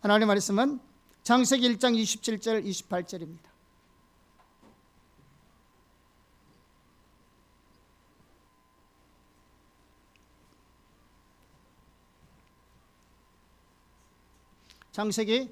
하나님의 말씀은 창세기 1장 27절 28절입니다. 창세기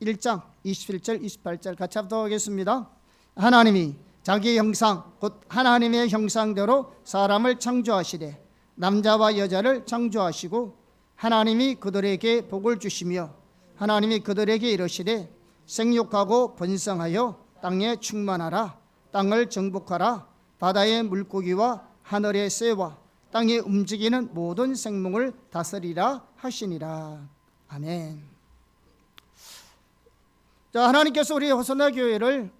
1장 27절 28절 같이 합독 하겠습니다. 하나님이 자기 형상 곧 하나님의 형상대로 사람을 창조하시되 남자와 여자를 창조하시고 하나님이 그들에게 복을 주시며 하나님이 그들에게 이르시되 생육하고 번성하여 땅에 충만하라. 땅을 정복하라. 바다의 물고기와 하늘의 새와 땅에 움직이는 모든 생물을 다스리라 하시니라. 아멘. 자, 하나님께서 우리 호산나 교회를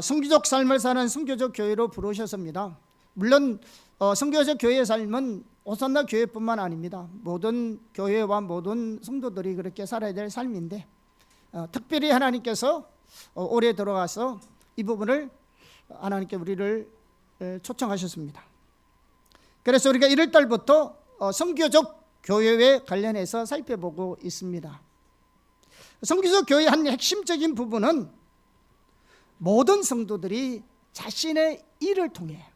선교적 삶을 사는 선교적 교회로 부르셨습니다. 물론 선교적 교회의 삶은 호산나 교회뿐만 아닙니다. 모든 교회와 모든 성도들이 그렇게 살아야 될 삶인데 특별히 하나님께서 올해 들어가서 이 부분을 하나님께 우리를 초청하셨습니다. 그래서 우리가 1월 달부터 선교적 교회에 관련해서 살펴보고 있습니다. 선교적 교회의 한 핵심적인 부분은 모든 성도들이 자신의 일을 통해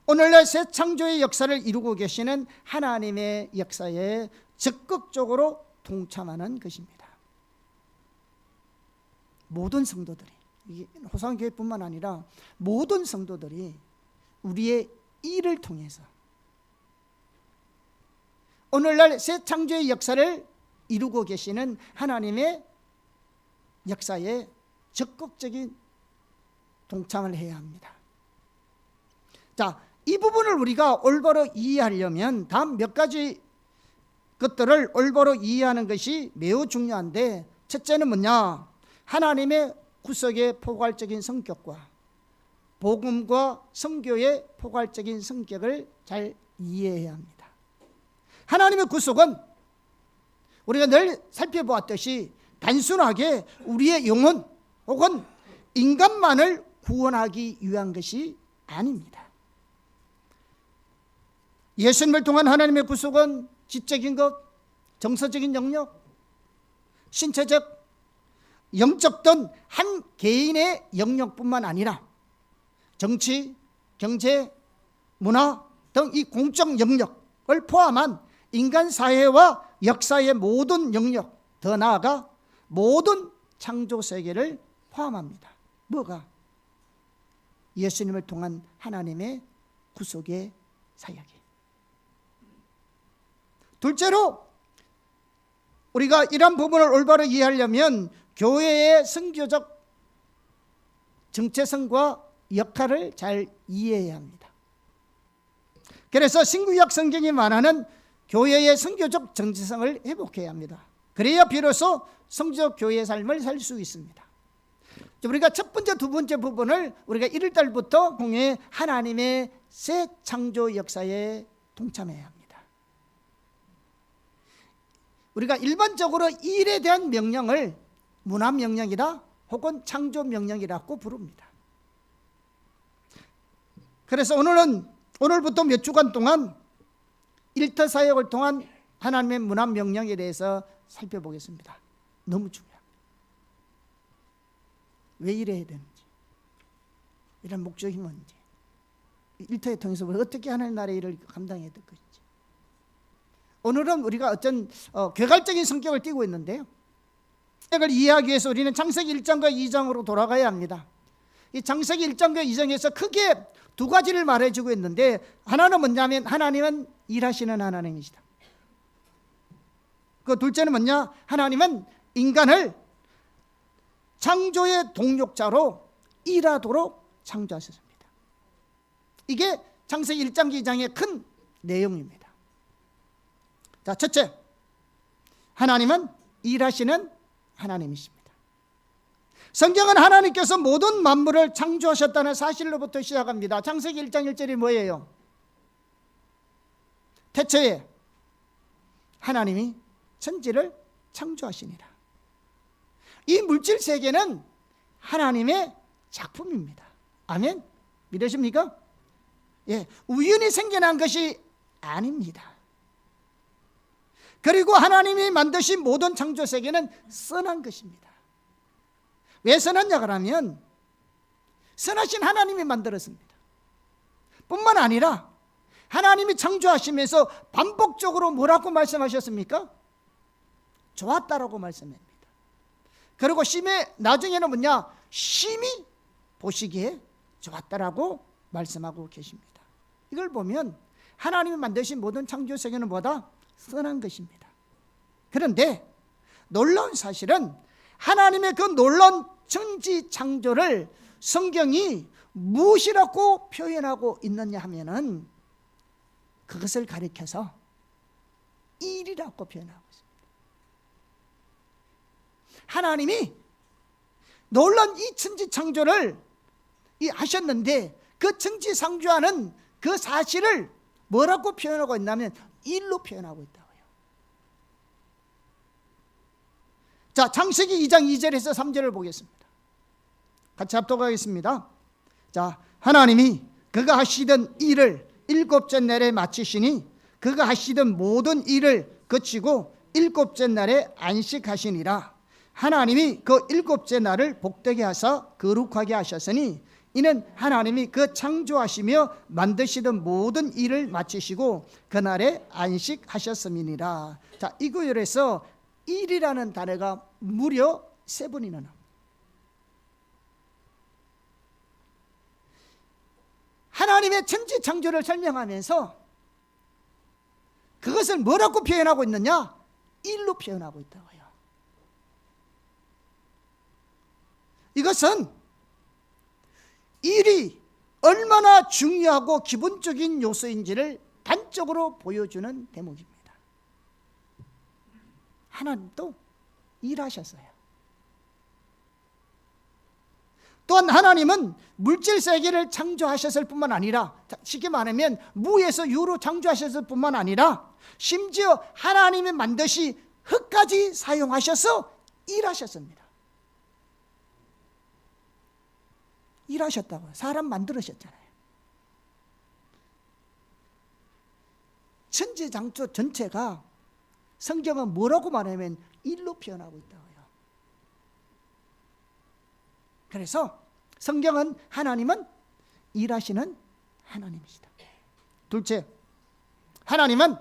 오늘날 새 창조의 역사를 이루고 계시는 하나님의 역사에 적극적으로 동참하는 것입니다. 모든 성도들이, 호산교회뿐만 아니라 모든 성도들이 우리의 일을 통해서 오늘날 새 창조의 역사를 이루고 계시는 하나님의 역사에 적극적인 동참을 해야 합니다. 자, 이 부분을 우리가 올바로 이해하려면 다음 몇 가지 것들을 올바로 이해하는 것이 매우 중요한데, 첫째는 뭐냐? 하나님의 구속의 포괄적인 성격과 복음과 선교의 포괄적인 성격을 잘 이해해야 합니다. 하나님의 구속은 우리가 늘 살펴보았듯이 단순하게 우리의 영혼 혹은 인간만을 구원하기 위한 것이 아닙니다. 예수님을 통한 하나님의 구속은 지적인 것, 정서적인 영역, 신체적, 영적 등 한 개인의 영역뿐만 아니라 정치, 경제, 문화 등 이 공적 영역을 포함한 인간 사회와 역사의 모든 영역, 더 나아가 모든 창조 세계를 포함합니다. 뭐가? 예수님을 통한 하나님의 구속의 사역이. 둘째로 우리가 이런 부분을 올바로 이해하려면 교회의 선교적 정체성과 역할을 잘 이해해야 합니다. 그래서 신구약 성경이 말하는 교회의 선교적 정체성을 회복해야 합니다. 그래야 비로소 성교적 교회의 삶을 살 수 있습니다. 우리가 첫 번째, 두 번째 부분을 우리가 1월 달부터 공회 하나님의 새 창조 역사에 동참해야 합니다. 우리가 일반적으로 일에 대한 명령을 문화 명령이라 혹은 창조 명령이라고 부릅니다. 그래서 오늘부터 몇 주간 동안 일터 사역을 통한 하나님의 문화 명령에 대해서 살펴보겠습니다. 너무 중요합니다. 왜 이래야 되는지, 이런 목적이 뭔지, 일터에 통해서 어떻게 하나님 나라의 일을 감당해야 될 것인지. 오늘은 우리가 어떤 괴갈적인 성격을 띠고 있는데요, 이걸 이해하기 위해서 우리는 창세기 1장과 2장으로 돌아가야 합니다. 이 창세기 1장과 2장에서 크게 두 가지를 말해주고 있는데, 하나는 뭐냐면 하나님은 일하시는 하나님이시다. 그 둘째는 뭐냐? 하나님은 인간을 창조의 동력자로 일하도록 창조하셨습니다. 이게 창세기 1장 2장의 큰 내용입니다. 자, 첫째, 하나님은 일하시는 하나님이십니다. 성경은 하나님께서 모든 만물을 창조하셨다는 사실로부터 시작합니다. 창세기 1장 1절이 뭐예요? 태초에 하나님이 천지를 창조하시니라. 이 물질 세계는 하나님의 작품입니다. 아멘? 믿으십니까? 예, 우연히 생겨난 것이 아닙니다. 그리고 하나님이 만드신 모든 창조 세계는 선한 것입니다. 왜 선하냐 그러면 선하신 하나님이 만들었습니다. 뿐만 아니라 하나님이 창조하시면서 반복적으로 뭐라고 말씀하셨습니까? 좋았다라고 말씀합니다. 그리고 나중에는 뭐냐? 심히 보시기에 좋았다라고 말씀하고 계십니다. 이걸 보면 하나님이 만드신 모든 창조 세계는 뭐다? 선한 것입니다. 그런데 놀라운 사실은 하나님의 그 놀라운 천지 창조를 성경이 무엇이라고 표현하고 있느냐 하면은 그것을 가리켜서 일이라고 표현하고 있습니다. 하나님이 놀라운 이 천지 창조를 하셨는데 그 천지 창조하는 그 사실을 뭐라고 표현하고 있냐면 일로 표현하고 있다고요. 자, 창세기 2장 2절에서 3절을 보겠습니다. 같이 합독하겠습니다. 자, 하나님이 그가 하시던 일을 일곱째 날에 마치시니 그가 하시던 모든 일을 그치고 일곱째 날에 안식하시니라. 하나님이 그 일곱째 날을 복되게 하사 거룩하게 하셨으니 이는 하나님이 그 창조하시며 만드시던 모든 일을 마치시고 그날에 안식하셨음이니라. 자, 이 구절에서 일이라는 단어가 무려 3번이나 나옵니다. 하나님의 천지 창조를 설명하면서 그것을 뭐라고 표현하고 있느냐? 일로 표현하고 있다고요. 이것은 일이 얼마나 중요하고 기본적인 요소인지를 단적으로 보여주는 대목입니다. 하나님도 일하셨어요. 또한 하나님은 물질 세계를 창조하셨을 뿐만 아니라, 쉽게 말하면 무에서 유로 창조하셨을 뿐만 아니라 심지어 하나님이 만드시 흙까지 사용하셔서 일하셨습니다. 일하셨다고요. 사람 만들으셨잖아요. 천지창조 전체가 성경은 뭐라고 말하면 일로 표현하고 있다고요. 그래서 성경은 하나님은 일하시는 하나님이시다. 둘째, 하나님은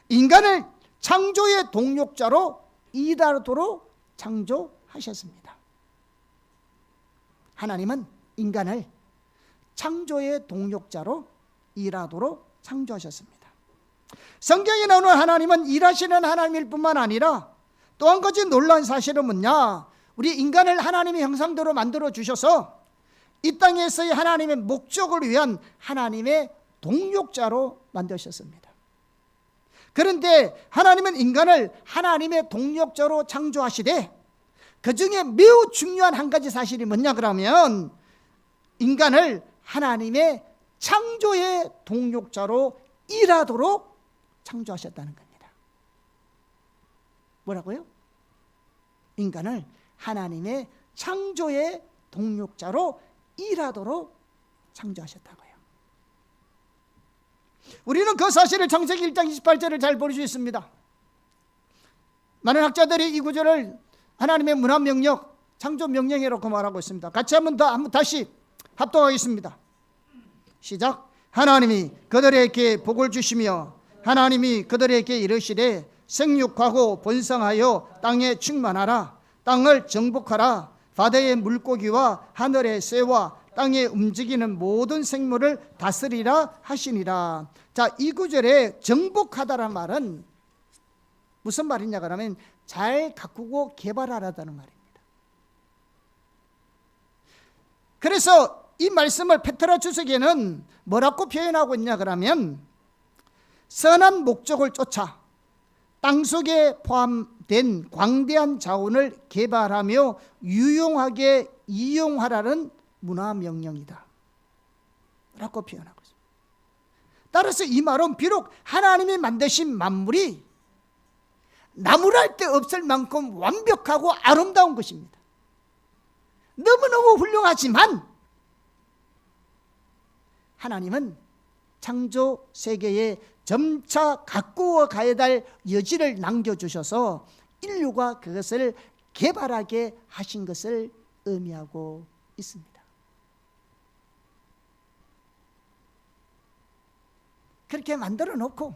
인간을 창조의 동력자로 일하도록 창조하셨습니다. 하나님은 인간을 창조의 동력자로 일하도록 창조하셨습니다. 성경에 나오는 하나님은 일하시는 하나님일 뿐만 아니라 또 한 가지 놀라운 사실은 뭐냐? 우리 인간을 하나님의 형상대로 만들어 주셔서 이 땅에서의 하나님의 목적을 위한 하나님의 동력자로 만드셨습니다. 그런데 하나님은 인간을 하나님의 동력자로 창조하시되 그 중에 매우 중요한 한 가지 사실이 뭐냐 그러면 인간을 하나님의 창조의 동력자로 일하도록 창조하셨다는 겁니다. 뭐라고요? 인간을 하나님의 창조의 동력자로 일하도록 창조하셨다고요. 우리는 그 사실을 창세기 1장 28절을 잘 볼 수 있습니다. 많은 학자들이 이 구절을 하나님의 문화 명령, 창조 명령이라고 말하고 있습니다. 같이 한번 다시 합독하겠습니다. 시작. 하나님이 그들에게 복을 주시며 하나님이 그들에게 이르시되 생육하고 번성하여 땅에 충만하라. 땅을 정복하라. 바다의 물고기와 하늘의 새와 땅에 움직이는 모든 생물을 다스리라 하시니라. 자, 이 구절에 정복하다란 말은 무슨 말이냐 그러면 잘 가꾸고 개발하라는 말입니다. 그래서 이 말씀을 페트라 주석에는 뭐라고 표현하고 있냐 그러면 선한 목적을 쫓아 땅속에 포함된 광대한 자원을 개발하며 유용하게 이용하라는 문화 명령이다 라고 표현하고 있습니다. 따라서 이 말은 비록 하나님이 만드신 만물이 나무랄 데 없을 만큼 완벽하고 아름다운 것입니다. 너무너무 훌륭하지만 하나님은 창조 세계의 점차 가꾸어 가야 될 여지를 남겨주셔서 인류가 그것을 개발하게 하신 것을 의미하고 있습니다. 그렇게 만들어 놓고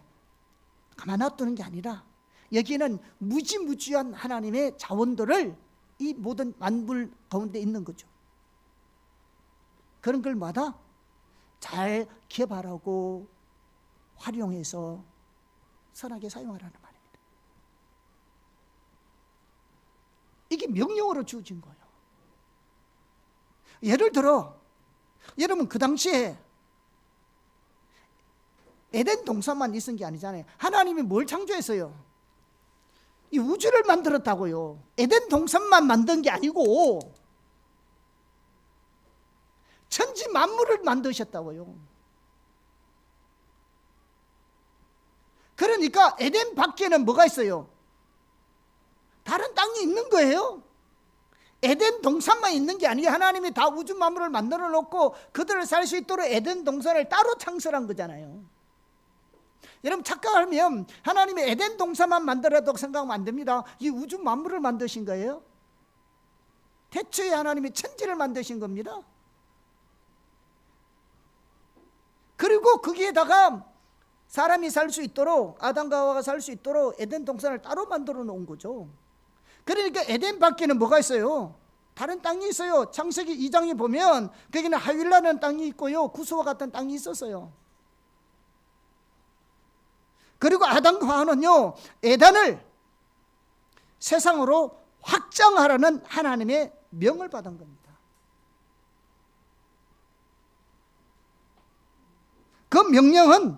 가만 놔두는 게 아니라 여기는 무지무지한 하나님의 자원들을 이 모든 만물 가운데 있는 거죠. 그런 걸마다 잘 개발하고 활용해서 선하게 사용하라는 말입니다. 이게 명령으로 주어진 거예요. 예를 들어 여러분 그 당시에 에덴 동산만 있은 게 아니잖아요. 하나님이 뭘 창조했어요? 이 우주를 만들었다고요. 에덴 동산만 만든 게 아니고 천지 만물을 만드셨다고요. 그러니까 에덴 밖에는 뭐가 있어요? 다른 땅이 있는 거예요. 에덴 동산만 있는 게 아니에요. 하나님이 다 우주 만물을 만들어 놓고 그들을 살 수 있도록 에덴 동산을 따로 창설한 거잖아요. 여러분 착각하면 하나님이 에덴 동산만 만들어도 생각하면 안 됩니다. 이 우주 만물을 만드신 거예요. 태초에 하나님이 천지를 만드신 겁니다. 그리고 거기에다가 사람이 살 수 있도록, 아담과 하와가 살 수 있도록 에덴 동산을 따로 만들어 놓은 거죠. 그러니까 에덴 밖에는 뭐가 있어요? 다른 땅이 있어요. 창세기 2장에 보면 거기는 하윌라는 땅이 있고요, 구스와 같은 땅이 있었어요. 그리고 아담과 하와는요, 에덴을 세상으로 확장하라는 하나님의 명을 받은 겁니다. 그 명령은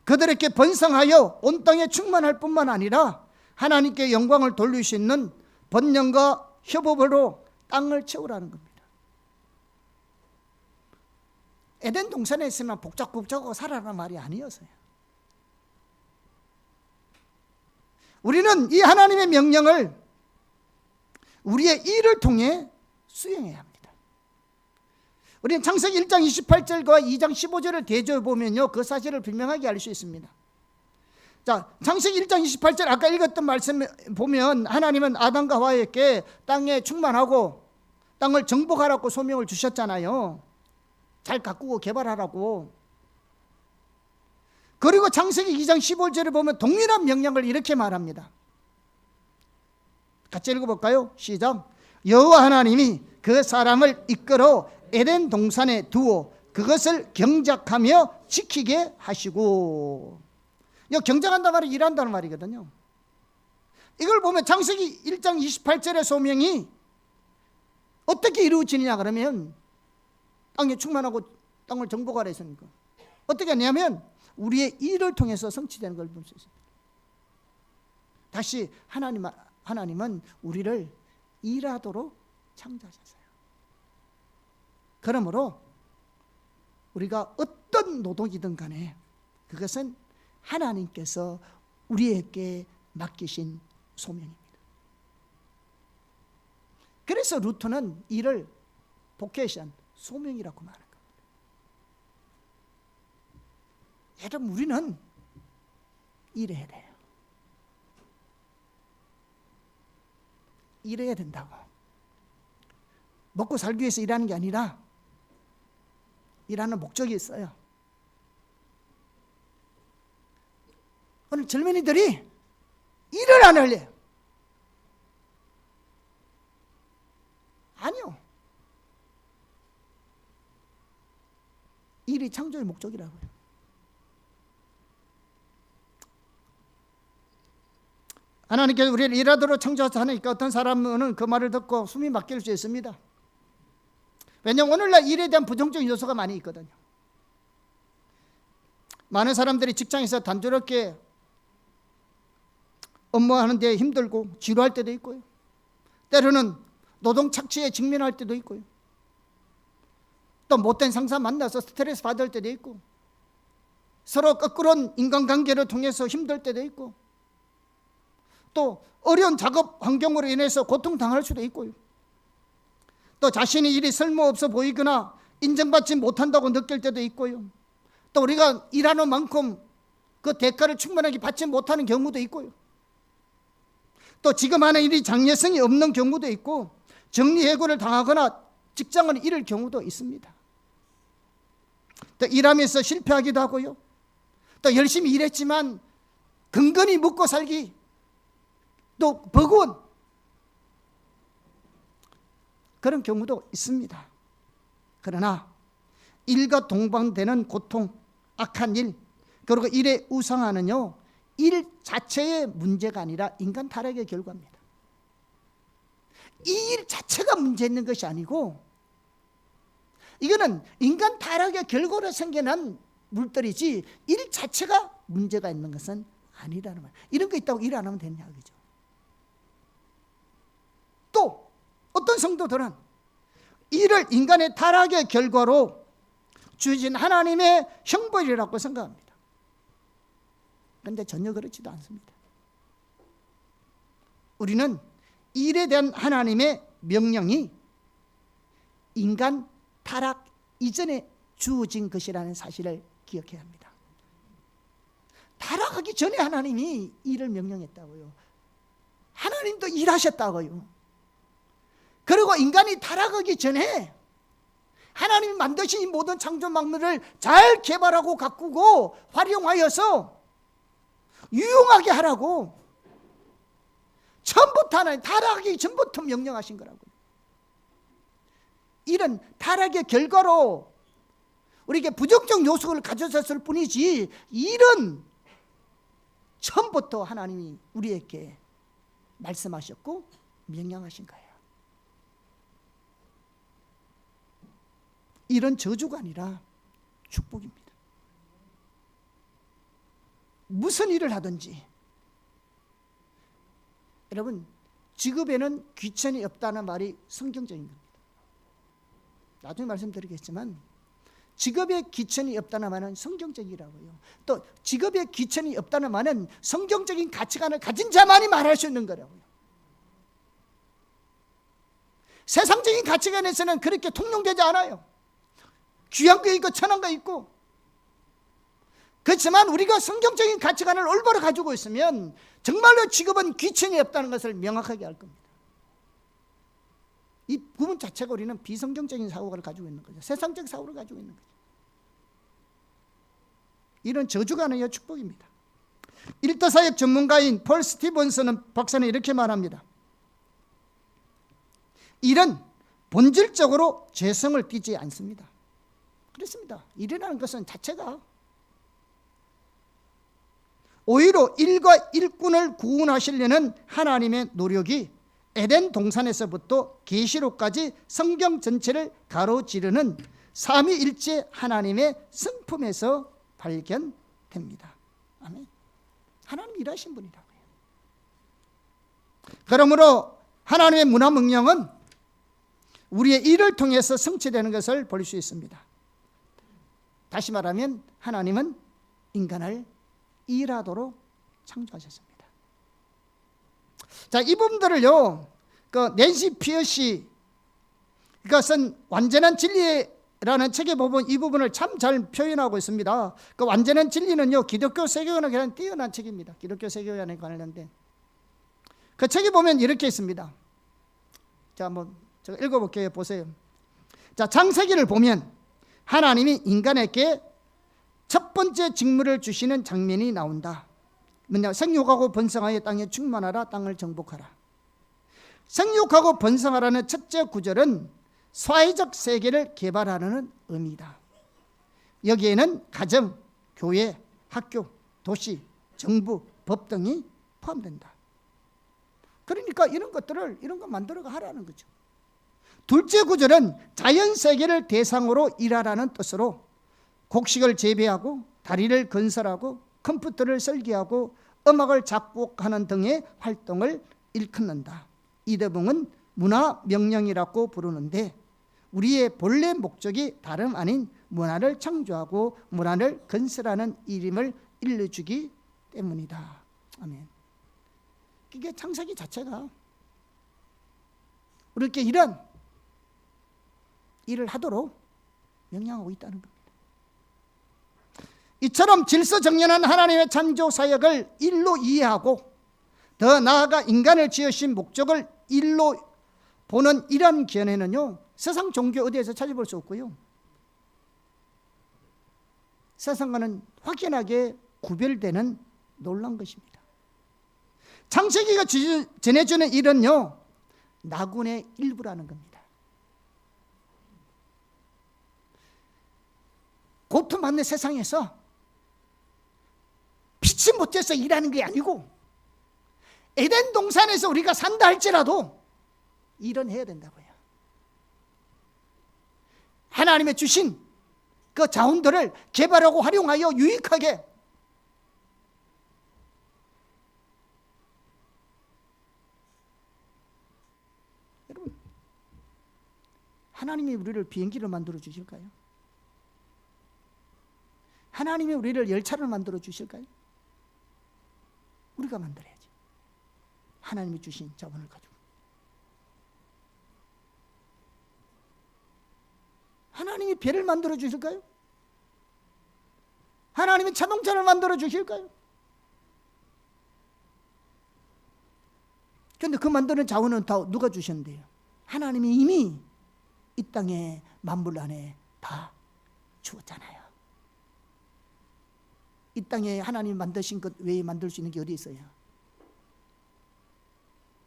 그들에게 번성하여 온 땅에 충만할 뿐만 아니라 하나님께 영광을 돌릴 수 있는 번영과 협업으로 땅을 채우라는 겁니다. 에덴 동산에 있으면 복작복작하고 살아라는 말이 아니었어요. 우리는 이 하나님의 명령을 우리의 일을 통해 수행해야 합니다. 우리는 창세기 1장 28절과 2장 15절을 대조해 보면요, 그 사실을 분명하게 알 수 있습니다. 자, 창세기 1장 28절 아까 읽었던 말씀 보면 하나님은 아담과 하와에게 땅에 충만하고 땅을 정복하라고 소명을 주셨잖아요. 잘 가꾸고 개발하라고. 그리고 창세기 2장 15절에 보면 동일한 명령을 이렇게 말합니다. 같이 읽어볼까요? 시작. 여호와 하나님이 그 사람을 이끌어 에덴 동산에 두어 그것을 경작하며 지키게 하시고. 경작한다는 말은 일한다는 말이거든요. 이걸 보면 창세기 1장 28절의 소명이 어떻게 이루어지느냐 그러면 땅에 충만하고 땅을 정복하라 했으니까 어떻게 하냐면 우리의 일을 통해서 성취되는 걸 볼 수 있습니다. 다시 하나님은 우리를 일하도록 창조하셨어요. 그러므로 우리가 어떤 노동이든 간에 그것은 하나님께서 우리에게 맡기신 소명입니다. 그래서 루트는 이를 보케이션, 소명이라고 말합니다. 여러분 우리는 일해야 돼요. 일해야 된다고. 먹고 살기 위해서 일하는 게 아니라 일하는 목적이 있어요. 오늘 젊은이들이 일을 안 할래요. 아니요. 일이 창조의 목적이라고요. 하나님께서 우리를 일하도록 창조하시니까 어떤 사람은 그 말을 듣고 숨이 막힐 수 있습니다. 왜냐하면 오늘날 일에 대한 부정적인 요소가 많이 있거든요. 많은 사람들이 직장에서 단조롭게 업무하는 데 힘들고 지루할 때도 있고요. 때로는 노동 착취에 직면할 때도 있고요. 또 못된 상사 만나서 스트레스 받을 때도 있고, 서로 거꾸로운 인간관계를 통해서 힘들 때도 있고, 또 어려운 작업 환경으로 인해서 고통당할 수도 있고요. 또 자신의 일이 쓸모없어 보이거나 인정받지 못한다고 느낄 때도 있고요. 또 우리가 일하는 만큼 그 대가를 충분하게 받지 못하는 경우도 있고요. 또 지금 하는 일이 장래성이 없는 경우도 있고 정리해고를 당하거나 직장을 잃을 경우도 있습니다. 또 일하면서 실패하기도 하고요. 또 열심히 일했지만 근근히 먹고 살기 또 버거운 그런 경우도 있습니다. 그러나 일과 동반되는 고통, 악한 일, 그리고 일의 우상화는요, 일 자체의 문제가 아니라 인간 타락의 결과입니다. 이 일 자체가 문제 있는 것이 아니고 이거는 인간 타락의 결과로 생겨난 물들이지 일 자체가 문제가 있는 것은 아니라는 말. 이런 거 있다고 일 안 하면 되냐 그죠? 또 어떤 성도들은 이를 인간의 타락의 결과로 주신 하나님의 형벌이라고 생각합니다. 그런데 전혀 그렇지도 않습니다. 우리는 일에 대한 하나님의 명령이 인간 타락 이전에 주어진 것이라는 사실을 기억해야 합니다. 타락하기 전에 하나님이 일을 명령했다고요. 하나님도 일하셨다고요. 그리고 인간이 타락하기 전에 하나님이 만드신 이 모든 창조 만물을 잘 개발하고 가꾸고 활용하여서 유용하게 하라고 처음부터 하나님 타락하기 전부터 명령하신 거라고요. 이런 타락의 결과로 우리에게 부정적 요소를 가져졌을 뿐이지 일은 처음부터 하나님이 우리에게 말씀하셨고 명령하신 거예요. 일은 저주가 아니라 축복입니다. 무슨 일을 하든지 여러분 직업에는 귀천이 없다는 말이 성경적인 겁니다. 나중에 말씀드리겠지만 직업에 귀천이 없다는 말은 성경적이라고요. 또 직업에 귀천이 없다는 말은 성경적인 가치관을 가진 자만이 말할 수 있는 거라고요. 세상적인 가치관에서는 그렇게 통용되지 않아요. 귀한 거 있고 천한 거 있고. 그렇지만 우리가 성경적인 가치관을 올바로 가지고 있으면 정말로 직업은 귀천이 없다는 것을 명확하게 알 겁니다. 이 부분 자체가 우리는 비성경적인 사고를 가지고 있는 거죠. 세상적 사고를 가지고 있는 거죠. 이런 저주가 아니라 축복입니다. 일터사역 전문가인 폴 스티븐슨 박사는 이렇게 말합니다. 일은 본질적으로 죄성을 띠지 않습니다. 그렇습니다. 일이라는 것은 자체가 오히려 일과 일꾼을 구원하시려는 하나님의 노력이 에덴 동산에서부터 계시록까지 성경 전체를 가로지르는 삼위일체 하나님의 성품에서 발견됩니다. 아멘. 하나님 일하신 분이라고요. 그러므로 하나님의 문화 명령은 우리의 일을 통해서 성취되는 것을 볼 수 있습니다. 다시 말하면 하나님은 인간을 일하도록 창조하셨습니다. 자, 이 부분들을요, 낸시 피어시 이것은 완전한 진리라는 책에 보면 이 부분을 참 잘 표현하고 있습니다. 그 완전한 진리는요, 기독교 세계관에 관한 뛰어난 책입니다. 기독교 세계관에 관련된 그 책에 보면 이렇게 있습니다. 자, 한번 제가 읽어볼게요. 보세요. 자, 창세기를 보면 하나님이 인간에게 첫 번째 직무를 주시는 장면이 나온다. 뭐냐? 생육하고 번성하여 땅에 충만하라, 땅을 정복하라. 생육하고 번성하라는 첫째 구절은 사회적 세계를 개발하라는 의미다. 여기에는 가정, 교회, 학교, 도시, 정부, 법 등이 포함된다. 그러니까 이런 거 만들어 하라는 거죠. 둘째 구절은 자연 세계를 대상으로 일하라는 뜻으로 곡식을 재배하고 다리를 건설하고 컴퓨터를 설계하고 음악을 작곡하는 등의 활동을 일컫는다. 이 대목은 문화 명령이라고 부르는데 우리의 본래 목적이 다름 아닌 문화를 창조하고 문화를 건설하는 일임을 일러주기 때문이다. 아멘. 이게 창세기 자체가 우리에게 이런 일을 하도록 명령하고 있다는 겁니다. 이처럼 질서정연한 하나님의 창조 사역을 일로 이해하고 더 나아가 인간을 지으신 목적을 일로 보는 이런 견해는요, 세상 종교 어디에서 찾아볼 수 없고요, 세상과는 확연하게 구별되는 놀라운 것입니다. 창세기가 전해주는 일은요, 나군의 일부라는 겁니다. 고통받는 세상에서 피치 못해서 일하는 게 아니고 에덴 동산에서 우리가 산다 할지라도 일은 해야 된다고요. 하나님의 주신 그 자원들을 개발하고 활용하여 유익하게, 여러분, 하나님이 우리를 비행기를 만들어 주실까요? 하나님이 우리를 열차를 만들어 주실까요? 우리가 만들어야지. 하나님이 주신 자원을 가지고. 하나님이 배를 만들어 주실까요? 하나님이 자동차를 만들어 주실까요? 그런데 그 만드는 자원은 다 누가 주셨는데요? 하나님이 이미 이 땅에 만물 안에 다 주었잖아요. 이 땅에 하나님이 만드신 것 외에 만들 수 있는 게 어디 있어요?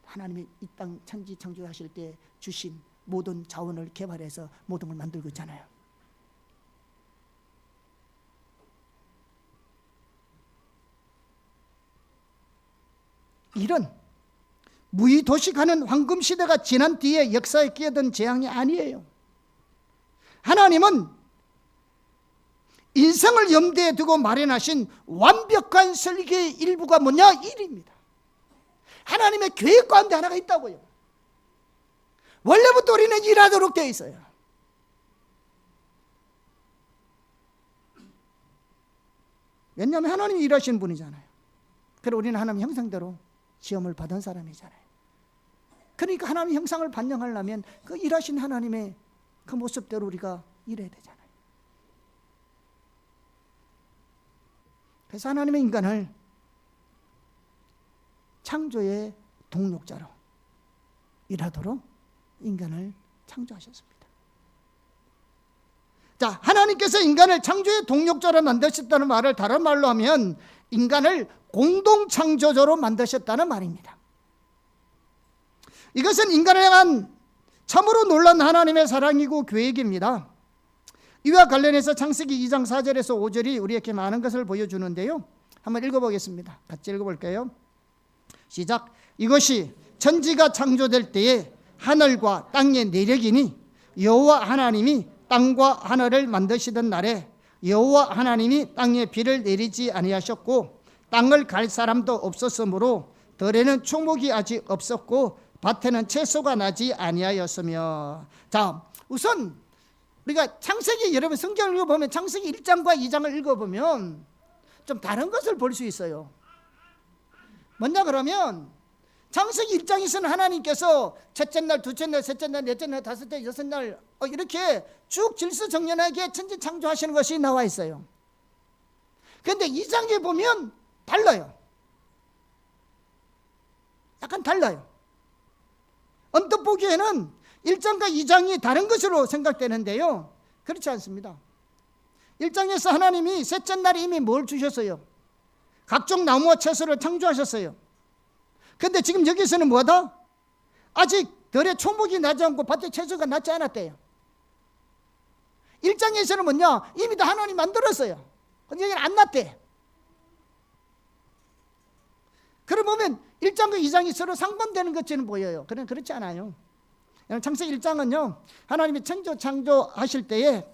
하나님이 이 땅 천지 창조하실 때 주신 모든 자원을 개발해서 모든 걸 만들고 있잖아요. 이런 무의도식하는 황금시대가 지난 뒤에 역사에 끼어든 재앙이 아니에요. 하나님은 인생을 염두에 두고 마련하신 완벽한 설계의 일부가 뭐냐? 일입니다. 하나님의 계획 가운데 하나가 있다고요. 원래부터 우리는 일하도록 되어 있어요. 왜냐하면 하나님이 일하시는 분이잖아요. 그리고 우리는 하나님 형상대로 시험을 받은 사람이잖아요. 그러니까 하나님 형상을 반영하려면 그 일하신 하나님의 그 모습대로 우리가 일해야 되잖아요. 그래서 하나님의 인간을 창조의 동력자로 일하도록 인간을 창조하셨습니다. 자, 하나님께서 인간을 창조의 동력자로 만드셨다는 말을 다른 말로 하면 인간을 공동창조자로 만드셨다는 말입니다. 이것은 인간을 향한 참으로 놀라운 하나님의 사랑이고 계획입니다. 이와 관련해서 창세기 2장 4절에서 5절이 우리에게 많은 것을 보여주는데요, 한번 읽어보겠습니다. 같이 읽어볼까요? 시작. 이것이 천지가 창조될 때에 하늘과 땅의 내력이니 여호와 하나님이 땅과 하늘을 만드시던 날에 여호와 하나님이 땅에 비를 내리지 아니하셨고 땅을 갈 사람도 없었으므로 들에는 초목이 아직 없었고 밭에는 채소가 나지 아니하였으며. 자, 우선 우리가 창세기, 여러분 성경을 읽어보면 창세기 1장과 2장을 읽어보면 좀 다른 것을 볼 수 있어요. 뭐냐 그러면 창세기 1장에서는 하나님께서 첫째 날, 둘째 날, 셋째 날, 넷째 날, 다섯째, 여섯 날 이렇게 쭉 질서정연하게 천지 창조하시는 것이 나와 있어요. 그런데 2장에 보면 달라요. 약간 달라요. 언뜻 보기에는 1장과 2장이 다른 것으로 생각되는데요, 그렇지 않습니다. 1장에서 하나님이 셋째 날에 이미 뭘 주셨어요? 각종 나무와 채소를 창조하셨어요. 그런데 지금 여기서는 뭐다? 아직 들에 초목이 나지 않고 밭에 채소가 나지 않았대요. 1장에서는 뭐냐? 이미 다 하나님 만들었어요. 근데 여기는 안 났대. 그러면 1장과 2장이 서로 상반되는 것처럼 보여요. 그러나 그렇지 않아요. 창세기 1장은요, 하나님이 창조하실 때에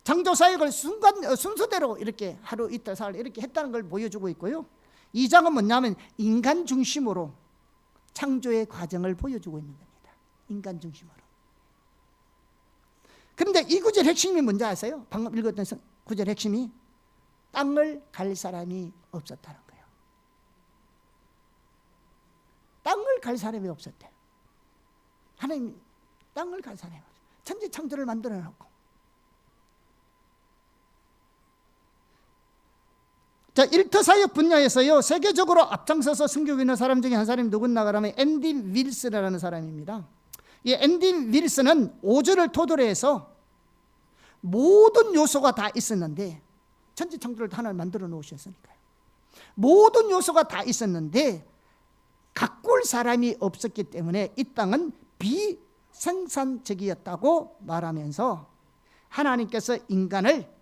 창조 사역을 순서대로 이렇게 하루 이틀 사흘 이렇게 했다는 걸 보여주고 있고요, 2장은 뭐냐면 인간 중심으로 창조의 과정을 보여주고 있는 겁니다. 인간 중심으로. 그런데 이 구절 핵심이 뭔지 아세요? 방금 읽었던 구절 핵심이 땅을 갈 사람이 없었다는 거예요. 땅을 갈 사람이 없었대. 하나님 땅을 갈 사람이 없었대. 천지 창조를 만들어 놓고 자, 일터 사역 분야에서요 세계적으로 앞장서서 선교하고 있는 사람 중에 한 사람이 누구나 그러면 앤디 윌슨이라는 사람입니다. 이 앤디 윌슨은 5절을 토대로 해서 모든 요소가 다 있었는데, 천지창조를 하나님 만들어 놓으셨으니까요. 모든 요소가 다 있었는데 가꿀 사람이 없었기 때문에 이 땅은 비생산적이었다고 말하면서 하나님께서 인간을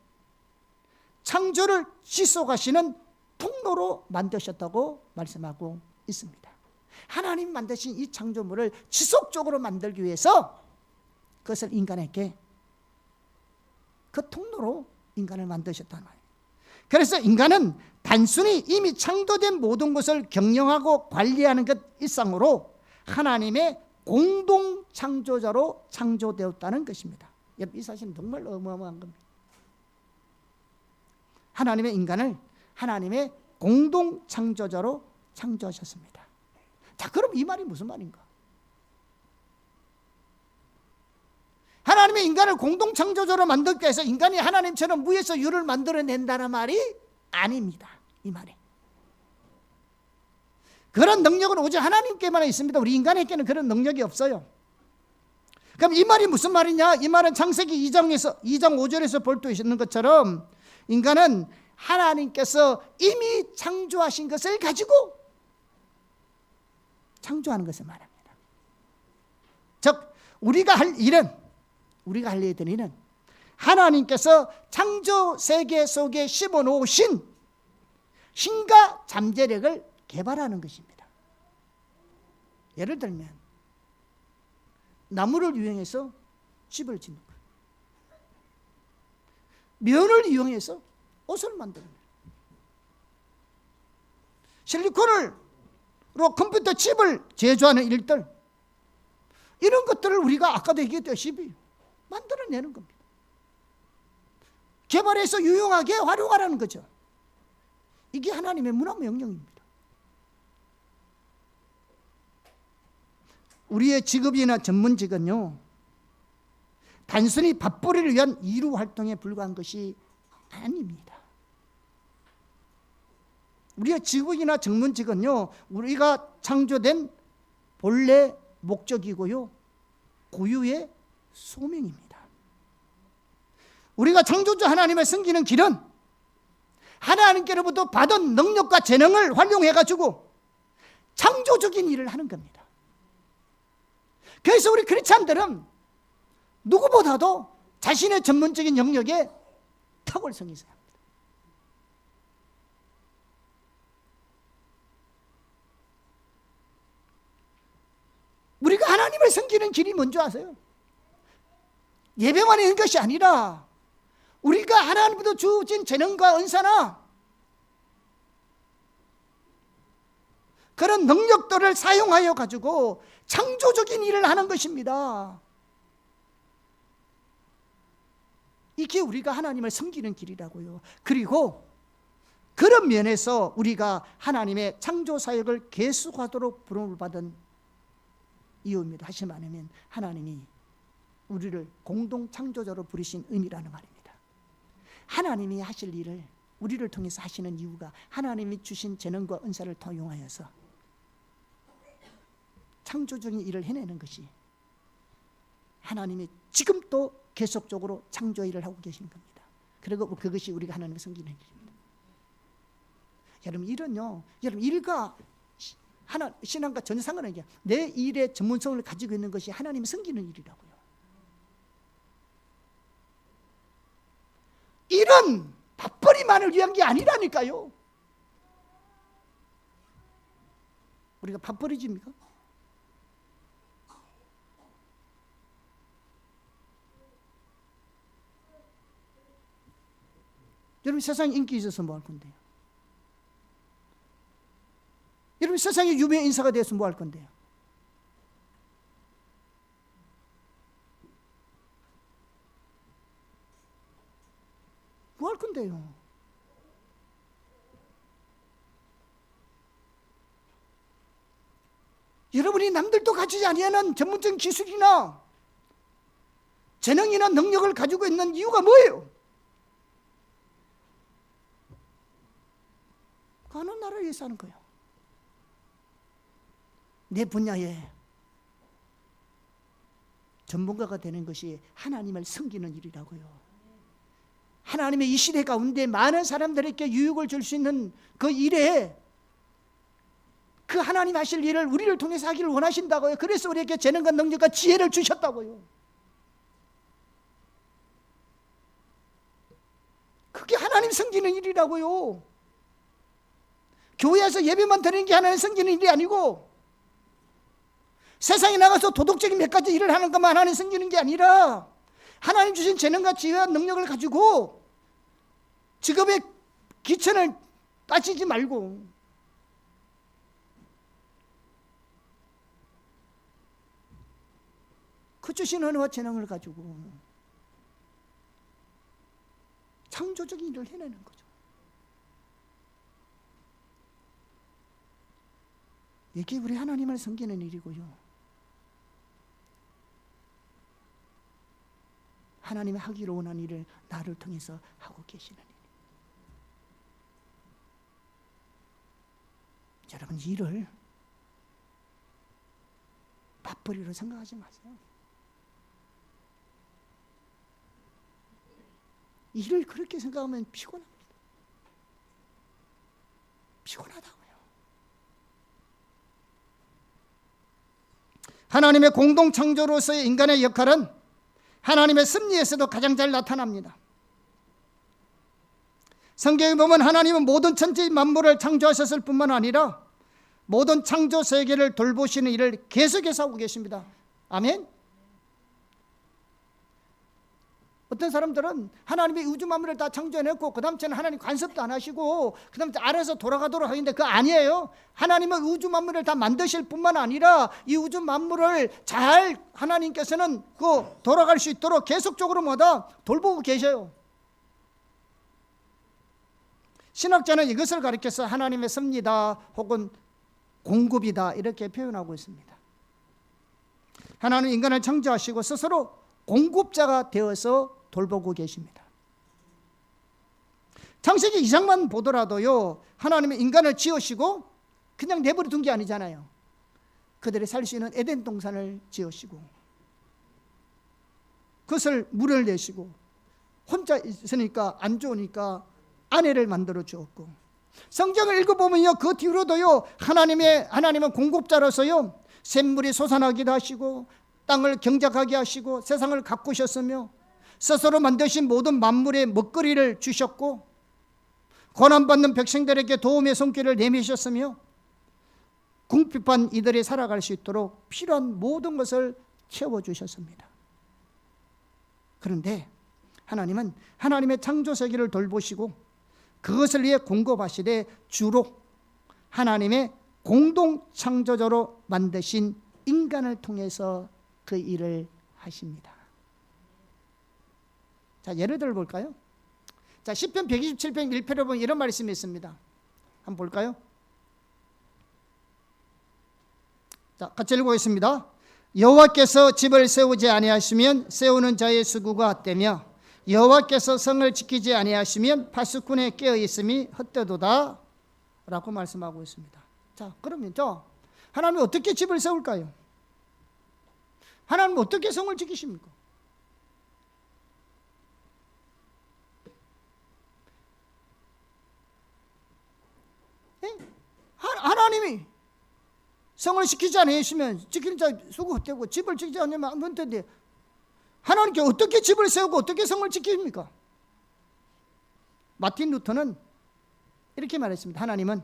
창조를 지속하시는 통로로 만드셨다고 말씀하고 있습니다. 하나님 만드신 이 창조물을 지속적으로 만들기 위해서 그것을 인간에게 그 통로로 인간을 만드셨다는 말이에요. 그래서 인간은 단순히 이미 창조된 모든 것을 경영하고 관리하는 것 이상으로 하나님의 공동 창조자로 창조되었다는 것입니다. 이 사실은 정말 어마어마한 겁니다. 하나님의 인간을 하나님의 공동 창조자로 창조하셨습니다. 자, 그럼 이 말이 무슨 말인가? 하나님의 인간을 공동 창조자로 만들기 위해서 인간이 하나님처럼 무에서 유를 만들어낸다는 말이 아닙니다. 이 말이. 그런 능력은 오직 하나님께만 있습니다. 우리 인간에게는 그런 능력이 없어요. 그럼 이 말이 무슨 말이냐? 이 말은 창세기 2장 5절에서 볼 수 있는 것처럼 인간은 하나님께서 이미 창조하신 것을 가지고 창조하는 것을 말합니다. 즉 우리가 할 일은 하나님께서 창조 세계 속에 심어놓으신 신과 잠재력을 개발하는 것입니다. 예를 들면 나무를 이용해서 집을 짓는 거예요. 면을 이용해서 옷을 만드는 거예요. 실리콘으로 컴퓨터 칩을 제조하는 일들, 이런 것들을 우리가 아까도 얘기했다시피 만들어내는 겁니다. 개발해서 유용하게 활용하라는 거죠. 이게 하나님의 문화 명령입니다. 우리의 직업이나 전문직은요 단순히 밥벌이를 위한 일후 활동에 불과한 것이 아닙니다. 우리의 직업이나 전문직은요 우리가 창조된 본래 목적이고요 고유의 소명입니다. 우리가 창조주 하나님을 섬기는 길은 하나님께로부터 받은 능력과 재능을 활용해가지고 창조적인 일을 하는 겁니다. 그래서 우리 크리스찬들은 누구보다도 자신의 전문적인 영역에 탁월성이 있어야 합니다. 우리가 하나님을 섬기는 길이 뭔지 아세요? 예배만 있는 것이 아니라 우리가 하나님부터 주어진 재능과 은사나 그런 능력들을 사용하여 가지고 창조적인 일을 하는 것입니다. 이게 우리가 하나님을 섬기는 길이라고요. 그리고 그런 면에서 우리가 하나님의 창조 사역을 계속하도록 부름을 받은 이유입니다. 다시 말하면 하나님이 우리를 공동 창조자로 부르신 의미라는 말입니다. 하나님이 하실 일을 우리를 통해서 하시는 이유가 하나님이 주신 재능과 은사를 통용하여서 창조적인 일을 해내는 것이 하나님이 지금도 계속적으로 창조 일을 하고 계신 겁니다. 그리고 그것이 우리가 하나님을 섬기는 일입니다. 여러분 일은요, 여러분 일과 신앙과 전혀 상관없는 게 내 일의 전문성을 가지고 있는 것이 하나님을 섬기는 일이라고요. 일은 밥벌이만을 위한 게 아니라니까요. 우리가 밥벌이집니까? 여러분 세상에 인기 있어서 뭐 할 건데요? 여러분 세상에 유명 인사가 돼서 뭐 할 건데요? 뭐 할 건데요? 여러분이 남들도 가지지 아니하는 전문적인 기술이나 재능이나 능력을 가지고 있는 이유가 뭐예요? 어느 나라를 위해서 하는 거예요? 내 분야에 전문가가 되는 것이 하나님을 섬기는 일이라고요. 하나님의 이 시대 가운데 많은 사람들에게 유익을 줄 수 있는 그 일에 그 하나님 하실 일을 우리를 통해서 하기를 원하신다고요. 그래서 우리에게 재능과 능력과 지혜를 주셨다고요. 그게 하나님 섬기는 일이라고요. 교회에서 예배만 드리는 게 하나님 섬기는 일이 아니고, 세상에 나가서 도덕적인 몇 가지 일을 하는 것만 하나님 섬기는 게 아니라, 하나님 주신 재능과 지혜와 능력을 가지고 직업의 기천을 따지지 말고 그 주신 은혜와 재능을 가지고 창조적인 일을 해내는 거죠. 이게 우리 하나님을 섬기는 일이고요. 하나님이 하기로 원한 일을 나를 통해서 하고 계시는 일. 여러분, 일을 맞벌이로 생각하지 마세요. 일을 그렇게 생각하면 피곤합니다. 피곤하다고요. 하나님의 공동 창조로서의 인간의 역할은 하나님의 섭리에서도 가장 잘 나타납니다. 성경에 보면 하나님은 모든 천지 만물을 창조하셨을 뿐만 아니라 모든 창조 세계를 돌보시는 일을 계속해서 하고 계십니다. 아멘. 어떤 사람들은 하나님이 우주 만물을 다 창조해냈고 그 다음 째는 하나님 간섭도 안 하시고 그 다음 알아서 돌아가도록 하는데 그거 아니에요. 하나님은 우주 만물을 다 만드실 뿐만 아니라 이 우주 만물을 잘 하나님께서는 그 돌아갈 수 있도록 계속적으로 뭐다 돌보고 계셔요. 신학자는 이것을 가리켜서 하나님의 섭리다 혹은 공급이다 이렇게 표현하고 있습니다. 하나님은 인간을 창조하시고 스스로 공급자가 되어서 돌보고 계십니다. 창세기 2장만 보더라도요, 하나님은 인간을 지으시고 그냥 내버려 둔 게 아니잖아요. 그들이 살 수 있는 에덴 동산을 지으시고 그것을 물을 내시고 혼자 있으니까 안 좋으니까 아내를 만들어 주었고, 성경을 읽어보면요, 그 뒤로도요 하나님은 공급자로서요 샘물이 솟아나기도 하시고 땅을 경작하게 하시고 세상을 가꾸셨으며 스스로 만드신 모든 만물의 먹거리를 주셨고 고난받는 백성들에게 도움의 손길을 내미셨으며 궁핍한 이들이 살아갈 수 있도록 필요한 모든 것을 채워주셨습니다. 그런데 하나님은 하나님의 창조세계를 돌보시고 그것을 위해 공급하시되 주로 하나님의 공동창조자로 만드신 인간을 통해서 그 일을 하십니다. 자, 예를 들어 볼까요? 자, 시편 127편 1편에 보면 이런 말씀이 있습니다. 한번 볼까요? 자, 같이 읽어보겠습니다. 여호와께서 집을 세우지 아니하시면 세우는 자의 수고가 헛되며 여호와께서 성을 지키지 아니하시면 파수꾼의 깨어 있음이 헛되도다 라고 말씀하고 있습니다. 자, 그러면 하나님이 어떻게 집을 세울까요? 하나님은 어떻게 성을 지키십니까? 하나님이 성을 지키지 않으시면 지키는 자 수고 헛되고 집을 지키지 않으면 안 된대. 하나님께 어떻게 집을 세우고 어떻게 성을 지킵니까? 마틴 루터는 이렇게 말했습니다. 하나님은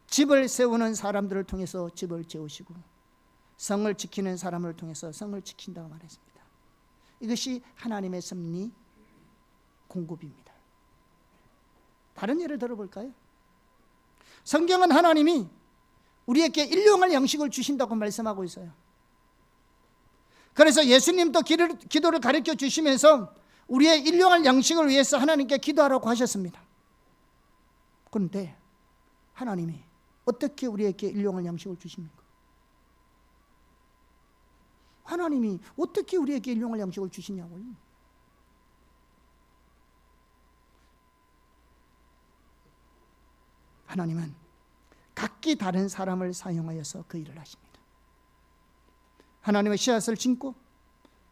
집을 세우는 사람들을 통해서 집을 세우시고 성을 지키는 사람을 통해서 성을 지킨다고 말했습니다. 이것이 하나님의 섭리 공급입니다. 다른 예를 들어볼까요? 성경은 하나님이 우리에게 일용할 양식을 주신다고 말씀하고 있어요. 그래서 예수님도 기도를 가르쳐 주시면서 우리의 일용할 양식을 위해서 하나님께 기도하라고 하셨습니다. 그런데 하나님이 어떻게 우리에게 일용할 양식을 주십니까? 하나님이 어떻게 우리에게 일용할 양식을 주시냐고요. 하나님은 각기 다른 사람을 사용하여서 그 일을 하십니다. 하나님의 씨앗을 심고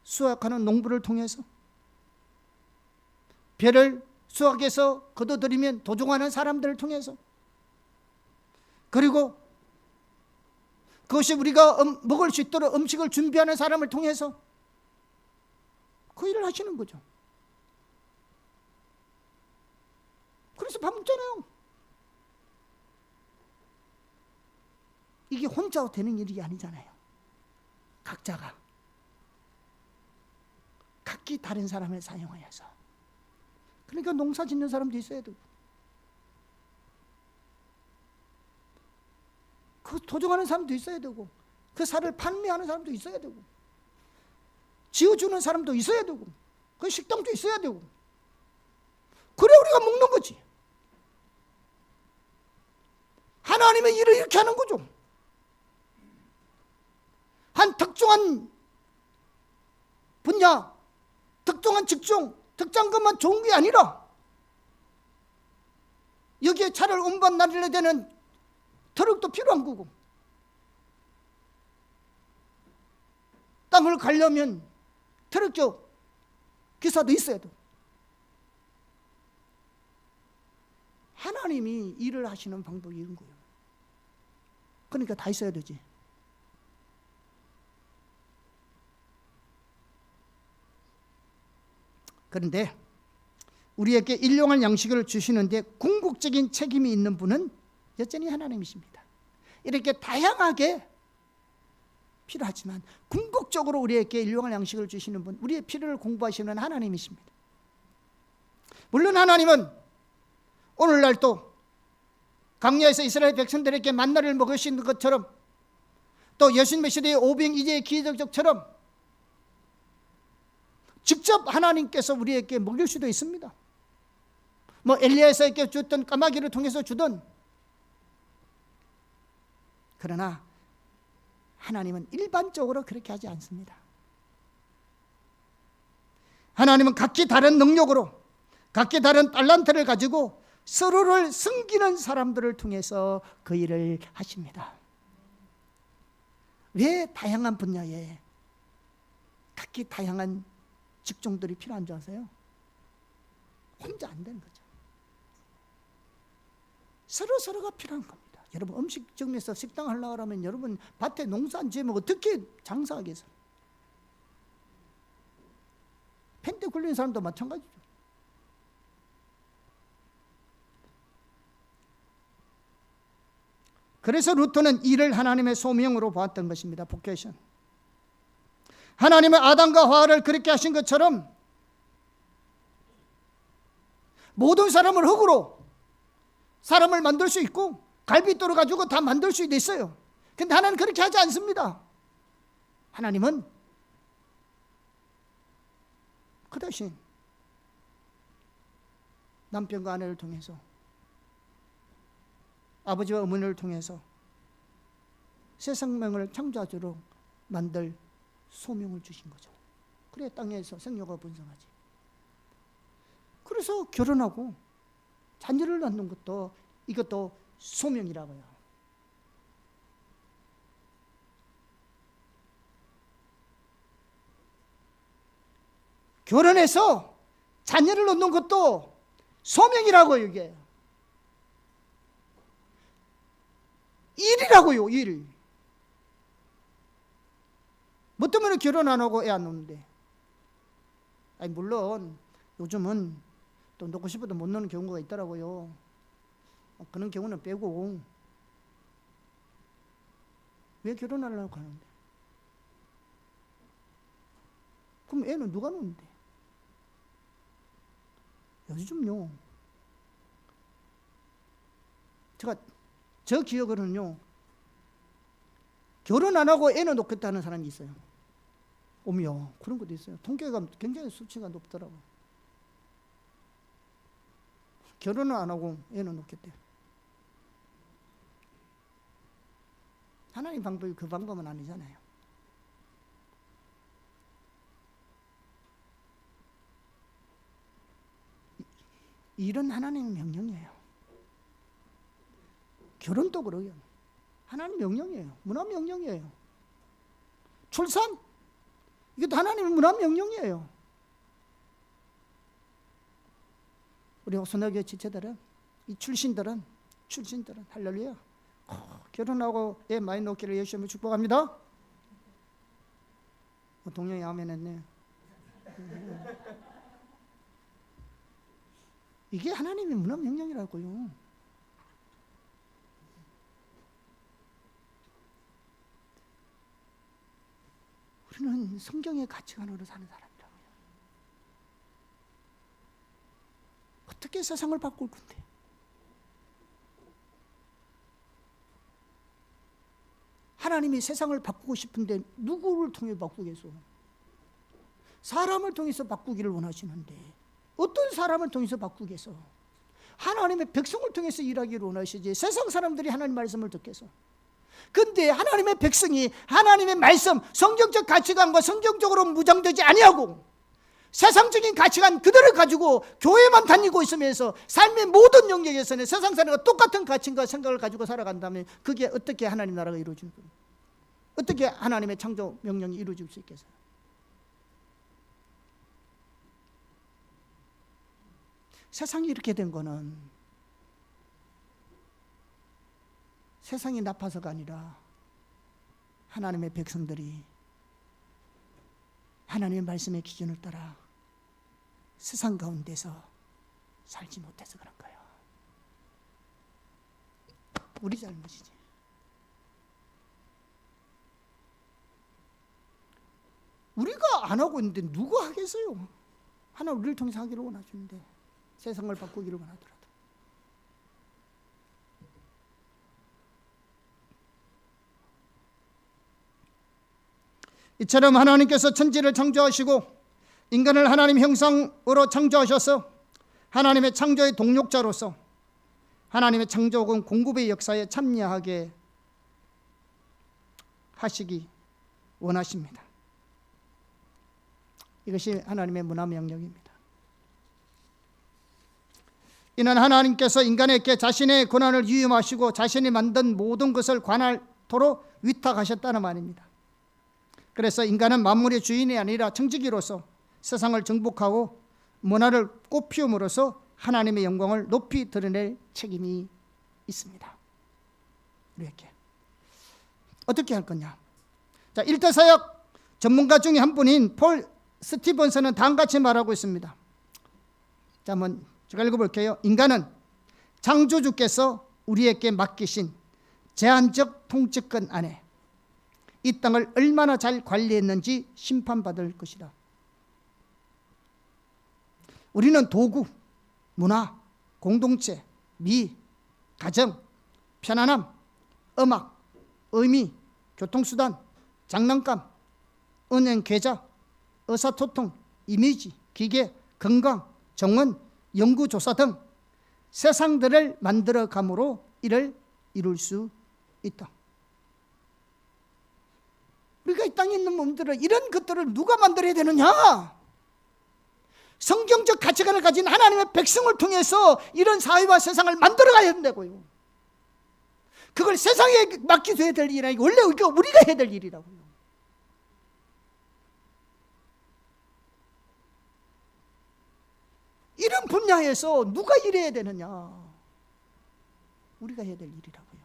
수확하는 농부를 통해서, 배를 수확해서 거둬들이면 도종하는 사람들을 통해서, 그리고 그것이 우리가 먹을 수 있도록 음식을 준비하는 사람을 통해서 그 일을 하시는 거죠. 그래서 밥 먹잖아요. 이게 혼자 되는 일이 아니잖아요. 각자가 각기 다른 사람을 사용하여서. 그러니까 농사 짓는 사람도 있어야 되고, 그 도정하는 사람도 있어야 되고, 그 살을 판매하는 사람도 있어야 되고, 지어주는 사람도 있어야 되고, 그 식당도 있어야 되고, 그래 우리가 먹는 거지. 하나님의 일을 이렇게 하는 거죠. 한 특정한 분야, 특정한 직종, 특정한 것만 좋은 게 아니라 여기에 차를 운반 나르려 되는 트럭도 필요한 거고, 땅을 가려면 트럭 기사도 있어야 돼. 하나님이 일을 하시는 방법이 이런 거예요. 그러니까 다 있어야 되지. 그런데 우리에게 일용할 양식을 주시는데 궁극적인 책임이 있는 분은 여전히 하나님이십니다. 이렇게 다양하게 필요하지만 궁극적으로 우리에게 일용할 양식을 주시는 분, 우리의 필요를 공부하시는 하나님이십니다. 물론 하나님은 오늘날도 광야에서 이스라엘 백성들에게 만나를 먹으신 것처럼, 또 예수님의 시대의 오병이제의 기적처럼 직접 하나님께서 우리에게 먹일 수도 있습니다. 뭐 엘리야에게 줬던 까마귀를 통해서 주던. 그러나 하나님은 일반적으로 그렇게 하지 않습니다. 하나님은 각기 다른 능력으로, 각기 다른 달란트를 가지고 서로를 섬기는 사람들을 통해서 그 일을 하십니다. 왜 다양한 분야에 각기 다양한 직종들이 필요한 줄 아세요? 혼자 안 되는 거죠. 서로가 필요한 겁니다. 여러분, 음식점에서 식당 하려고 하면 여러분 밭에 농사 안 지으면 어떻게 장사하겠어요? 펜대 굴리는 사람도 마찬가지죠. 그래서 루터는 일을 하나님의 소명으로 보았던 것입니다. 보케이션. 하나님은 아담과 하와를 그렇게 하신 것처럼 모든 사람을 흙으로 사람을 만들 수 있고, 갈빗돌을 가지고 다 만들 수 있어요. 근데 하나님은 그렇게 하지 않습니다. 하나님은 그 대신 남편과 아내를 통해서, 아버지와 어머니를 통해서 새 생명을 창조하도록 만들 소명을 주신 거죠. 그래 땅에서 생명과 번성하지. 그래서 결혼하고 자녀를 낳는 것도, 이것도 소명이라고요. 결혼해서 자녀를 낳는 것도 소명이라고요. 이게 일이라고요. 일. 뭐 때문에 결혼 안 하고 애 안 낳는데? 아니 물론 요즘은 또 놓고 싶어도 못 놓는 경우가 있더라고요. 그런 경우는 빼고 왜 결혼하려고 하는데? 그럼 애는 누가 놓는데? 요즘요, 저 기억으로는요, 결혼 안 하고 애는 놓겠다는 사람이 있어요. 오며 그런 것도 있어요. 통계가 굉장히 수치가 높더라고요. 결혼을 안 하고 애는 놓겠대요. 하나님 방법이 그 방법은 아니잖아요. 일은 하나님의 명령이에요. 결혼도 그러요. 하나님 명령이에요. 문화 명령이에요. 출산, 이것도 하나님의 문화 명령이에요. 우리 호소나교회 지체들은, 이 출신들은 할렐루야, 결혼하고 애 많이 낳기를 예수님을 축복합니다. 동영이 아멘 했네. 이게 하나님의 문화 명령이라고요. 우리는 성경의 가치관으로 사는 사람이라고요. 어떻게 세상을 바꿀 건데? 하나님이 세상을 바꾸고 싶은데 누구를 통해 바꾸겠어? 사람을 통해서 바꾸기를 원하시는데 어떤 사람을 통해서 바꾸겠어? 하나님의 백성을 통해서 일하기를 원하시지 세상 사람들이 하나님 말씀을 듣겠어? 근데 하나님의 백성이 하나님의 말씀, 성경적 가치관과 성경적으로 무장되지 아니하고 세상적인 가치관 그대로 가지고 교회만 다니고 있으면서 삶의 모든 영역에서는 세상 사람과 똑같은 가치관과 생각을 가지고 살아간다면 그게 어떻게 하나님 나라가 이루어질 거예요? 어떻게 하나님의 창조 명령이 이루어질 수 있겠어요? 세상이 이렇게 된 거는 세상이 나빠서가 아니라 하나님의 백성들이 하나님의 말씀의 기준을 따라 세상 가운데서 살지 못해서 그런 거예요. 우리 잘못이지. 우리가 안 하고 있는데 누가 하겠어요? 하나님 우리를 통해서 하기를 원하시는데 세상을 바꾸기를 원하더라도. 이처럼 하나님께서 천지를 창조하시고 인간을 하나님 형상으로 창조하셔서 하나님의 창조의 동력자로서 하나님의 창조군 공급의 역사에 참여하게 하시기 원하십니다. 이것이 하나님의 문화 명령입니다. 이는 하나님께서 인간에게 자신의 권한을 위임하시고 자신이 만든 모든 것을 관할토록 위탁하셨다는 말입니다. 그래서 인간은 만물의 주인이 아니라 청지기로서 세상을 정복하고 문화를 꽃피움으로써 하나님의 영광을 높이 드러낼 책임이 있습니다. 이렇게 어떻게 할 거냐? 자, 일대사역 전문가 중에 한 분인 폴 스티븐슨은 다음같이 말하고 있습니다. 자, 한번 제가 읽어볼게요. 인간은 창조주께서 우리에게 맡기신 제한적 통치권 안에 이 땅을 얼마나 잘 관리했는지 심판받을 것이다. 우리는 도구, 문화, 공동체, 미, 가정, 편안함, 음악, 의미, 교통수단, 장난감, 은행 계좌, 의사소통, 이미지, 기계, 건강, 정원, 연구조사 등 세상들을 만들어감으로 이를 이룰 수 있다. 우리가 이 땅에 있는 몸들을 이런 것들을 누가 만들어야 되느냐? 성경적 가치관을 가진 하나님의 백성을 통해서 이런 사회와 세상을 만들어가야 된다고요. 그걸 세상에 맡겨줘야 될 일이 아니고 원래 우리가 해야 될 일이라고요. 이런 분야에서 누가 일해야 되느냐? 우리가 해야 될 일이라고요.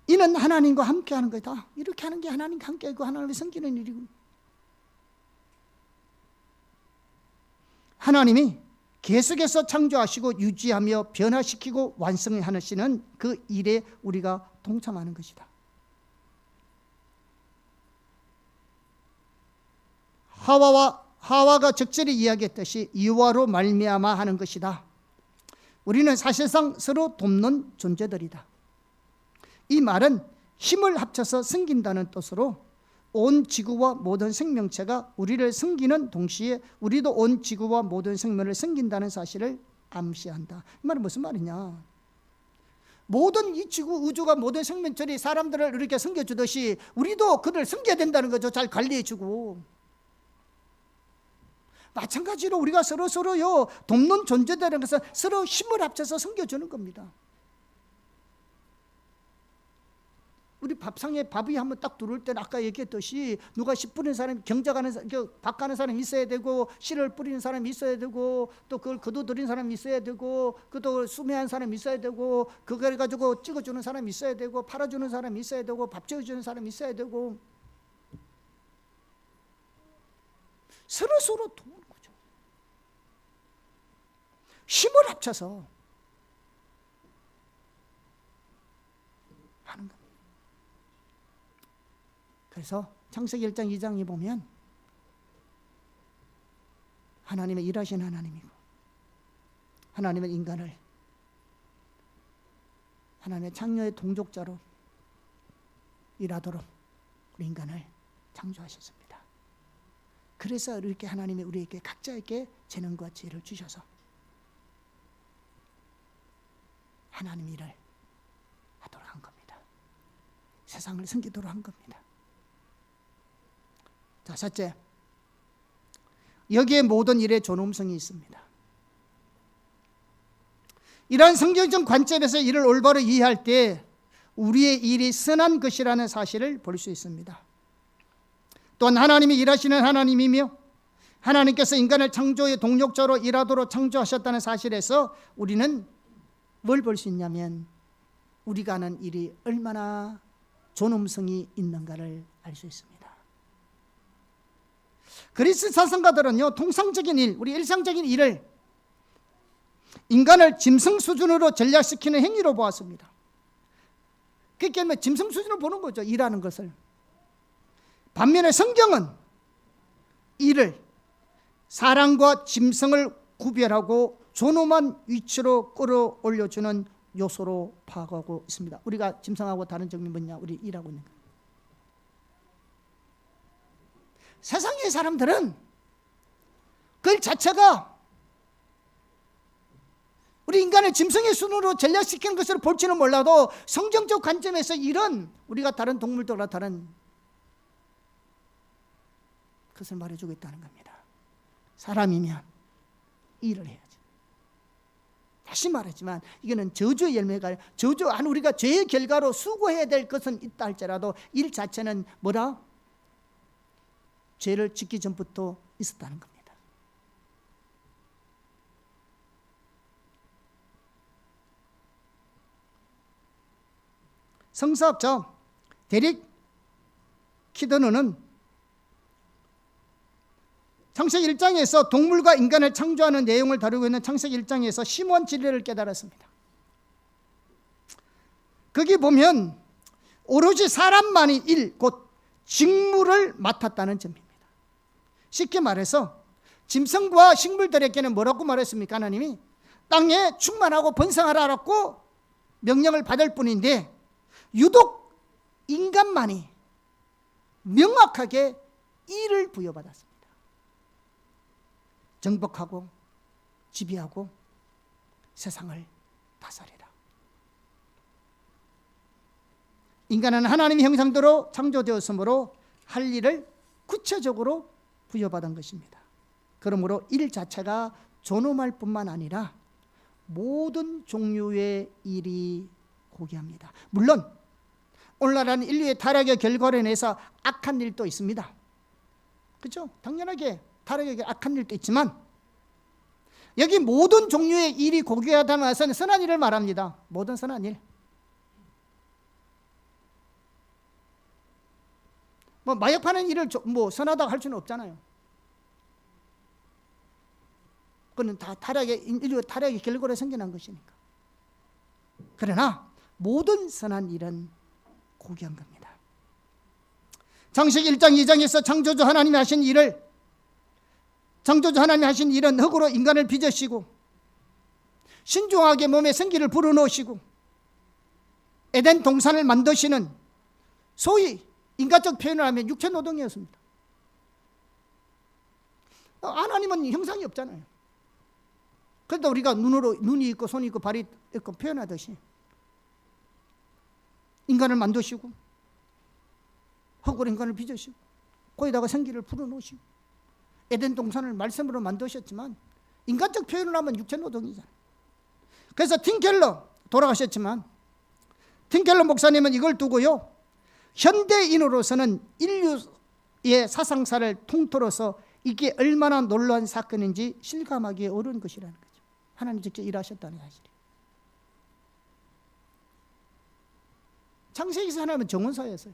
이는 하나님과 함께하는 거다. 이렇게 하는 게 하나님과 함께하고 하나님을 섬기는 일이고, 하나님이 계속해서 창조하시고 유지하며 변화시키고 완성하시는 그 일에 우리가 동참하는 것이다. 하와가 적절히 이야기했듯이 이와로 말미암아 하는 것이다. 우리는 사실상 서로 돕는 존재들이다. 이 말은 힘을 합쳐서 섬긴다는 뜻으로 온 지구와 모든 생명체가 우리를 섬기는 동시에 우리도 온 지구와 모든 생명을 섬긴다는 사실을 암시한다. 이 말은 무슨 말이냐? 모든 이 지구 우주가 모든 생명체들이 사람들을 이렇게 섬겨주듯이 우리도 그를 섬겨야 된다는 거죠. 잘 관리해주고. 마찬가지로 우리가 서로요 돕는 존재들은 것은 서로 힘을 합쳐서 섬겨주는 겁니다. 우리 밥상에 밥이 한번 딱 들어올 때는 아까 얘기했듯이 누가 씨 뿌리는 사람, 경작하는 사람, 밥 가는 사람이 있어야 되고, 씨를 뿌리는 사람이 있어야 되고, 또 그걸 거둬들이는 사람이 있어야 되고, 또 수매한 사람이 있어야 되고, 그걸 가지고 찍어주는 사람이 있어야 되고, 팔아주는 사람이 있어야 되고, 밥 지어주는 사람이 있어야 되고, 서로 도우는 거죠. 힘을 합쳐서 하는 겁니다. 그래서 창세기 1장 2장에 보면 하나님의 일하신 하나님이고, 하나님은 인간을 하나님의 창조의 동족자로 일하도록 우리 인간을 창조하셨습니다. 그래서 이렇게 하나님이 우리에게 각자에게 재능과 지혜를 주셔서 하나님 일을 하도록 한 겁니다. 세상을 섬기도록 한 겁니다. 자, 셋째, 여기에 모든 일에 존엄성이 있습니다. 이러한 성경적 관점에서 이를 올바로 이해할 때 우리의 일이 선한 것이라는 사실을 볼 수 있습니다. 또한 하나님이 일하시는 하나님이며 하나님께서 인간을 창조의 동력자로 일하도록 창조하셨다는 사실에서 우리는 뭘 볼 수 있냐면 우리가 하는 일이 얼마나 존엄성이 있는가를 알 수 있습니다. 그리스 사상가들은요, 통상적인 일, 우리 일상적인 일을 인간을 짐승 수준으로 전략시키는 행위로 보았습니다. 그러니까 짐승 수준으로 보는 거죠, 일하는 것을. 반면에 성경은 이를 사람과 짐승을 구별하고 존엄한 위치로 끌어올려주는 요소로 파악하고 있습니다. 우리가 짐승하고 다른 점이 뭐냐? 우리 일하고 있는 거예요. 세상의 사람들은 그 자체가 우리 인간을 짐승의 순으로 전략시키는 것으로 볼지는 몰라도 성경적 관점에서 일은 우리가 다른 동물들과 다른 것을 말해주고 있다는 겁니다. 사람이면 일을 해야지. 다시 말하지만 이거는 저주의 열매가 우리가 죄의 결과로 수고해야 될 것은 있다 할지라도 일 자체는 뭐라? 죄를 짓기 전부터 있었다는 겁니다. 성서학자 데릭 키드너는 창세기 1장에서 동물과 인간을 창조하는 내용을 다루고 있는 창세기 1장에서 심오한 진리를 깨달았습니다. 거기 보면 오로지 사람만이 일, 곧 직무를 맡았다는 점입니다. 쉽게 말해서 짐승과 식물들에게는 뭐라고 말했습니까? 하나님이 땅에 충만하고 번성하라고 명령을 받을 뿐인데 유독 인간만이 명확하게 일을 부여받았습니다. 정복하고 지배하고 세상을 다스리라. 인간은 하나님의 형상대로 창조되었으므로 할 일을 구체적으로 부여받은 것입니다. 그러므로 일 자체가 존엄할 뿐만 아니라 모든 종류의 일이 고귀합니다. 물론 오늘날은 인류의 타락의 결과로 인해서 악한 일도 있습니다. 그렇죠? 당연하게 타락의 악한 일도 있지만 여기 모든 종류의 일이 고귀하다는 것은 선한 일을 말합니다. 모든 선한 일. 뭐 마약 파는 일을 뭐 선하다고 할 수는 없잖아요. 그건 다 인류 타락의 결과로 생겨난 것이니까. 그러나 모든 선한 일은 고귀한 겁니다. 창세기 1장 2장에서 창조주 하나님이 하신 일은 흙으로 인간을 빚으시고 신중하게 몸에 생기를 불어넣으시고 에덴 동산을 만드시는 소위 인간적 표현을 하면 육체 노동이었습니다. 하나님은 형상이 없잖아요. 그런데 우리가 눈이 있고 손이 있고 발이 있고 표현하듯이 인간을 만드시고 흙으로 인간을 빚으시고 거기다가 생기를 불어넣으시고 에덴 동산을 말씀으로 만드셨지만 인간적 표현을 하면 육체 노동이잖아요. 그래서 팀켈러 돌아가셨지만 팀켈러 목사님은 이걸 두고요, 현대인으로서는 인류의 사상사를 통틀어서 이게 얼마나 놀라운 사건인지 실감하기 어려운 것이라는 거죠. 하나님 직접 일하셨다는 사실이. 창세기에서 하나님은 정원사였어요.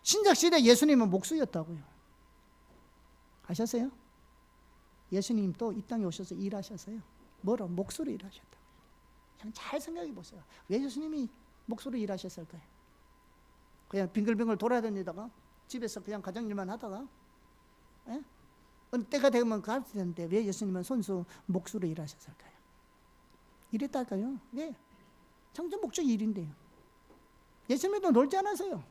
신약시대 예수님은 목수였다고요. 아셨어요? 예수님도 이 땅에 오셔서 일하셨어요. 뭐로? 목수로 일하셨다고요. 그냥 잘 생각해 보세요. 왜 예수님이 목수로 일하셨을까요? 그냥 빙글빙글 돌아다니다가 집에서 그냥 가정일만 하다가 어느 때가 되면 가르쳐야 되는데 왜 예수님은 손수 목수로 일하셨을까요? 이랬달까요? 왜? 창조 목적 일인데요. 예수님도 놀지 않았어요.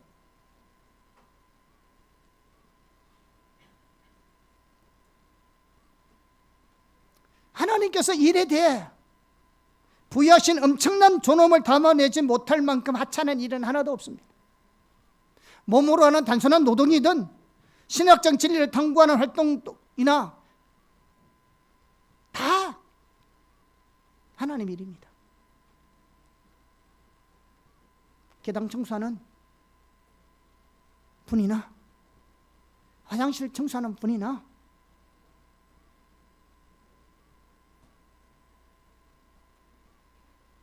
하나님께서 일에 대해 부여하신 엄청난 존엄을 담아내지 못할 만큼 하찮은 일은 하나도 없습니다. 몸으로 하는 단순한 노동이든 신학적 진리를 탐구하는 활동이나 다 하나님 일입니다. 계당 청소하는 분이나 화장실 청소하는 분이나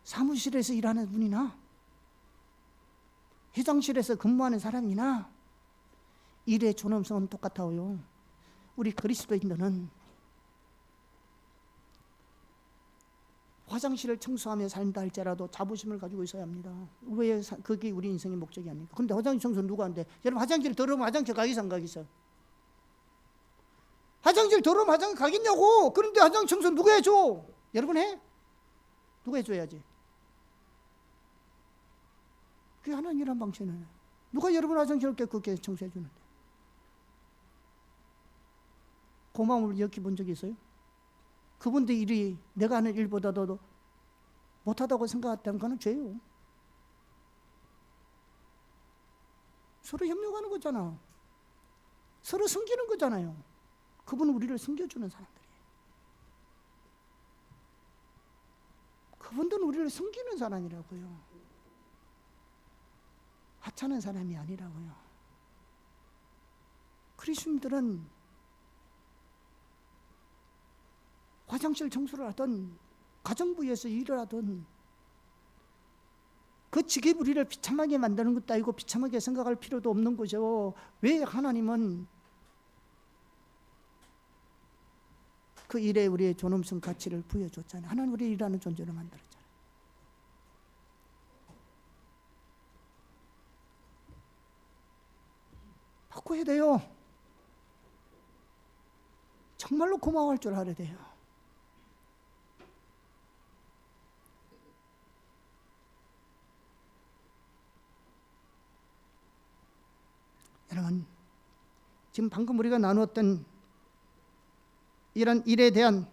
사무실에서 일하는 분이나 회장실에서 근무하는 사람이나 일의 존엄성은 똑같아요. 우리 그리스도인들은 화장실을 청소하며 산다 할지라도 자부심을 가지고 있어야 합니다. 왜? 그게 우리 인생의 목적이 아닙니까? 근데 화장실 청소는 누가 한대? 여러분, 화장실 더러우면 화장실 가겠어 안 가겠어? 화장실 더러우면 화장실 가겠냐고. 그런데 화장실 청소 누가 해줘? 여러분 해? 누가 해줘야지. 그게 하나님이란 방식이네. 누가 여러분 화장실을 깨끗게 청소해 주는데? 고마움을 느껴본 적이 있어요? 그분들 일이 내가 하는 일보다도 못하다고 생각했다는 건 죄예요. 서로 협력하는 거잖아. 서로 섬기는 거잖아요. 그분은 우리를 섬겨주는 사람들이에요. 그분들은 우리를 섬기는 사람이라고요. 하찮은 사람이 아니라고요. 그리스도인들은 화장실 청소를 하든 가정부에서 일을 하든 그 직업 우리를 비참하게 만드는 것도 아니고 비참하게 생각할 필요도 없는 거죠. 왜? 하나님은 그 일에 우리의 존엄성 가치를 부여줬잖아요. 하나님 우리 일하는 존재로 만들었잖아요. 바꿔야 돼요. 정말로 고마워할 줄 알아야 돼요. 여러분, 지금 방금 우리가 나누었던 이런 일에 대한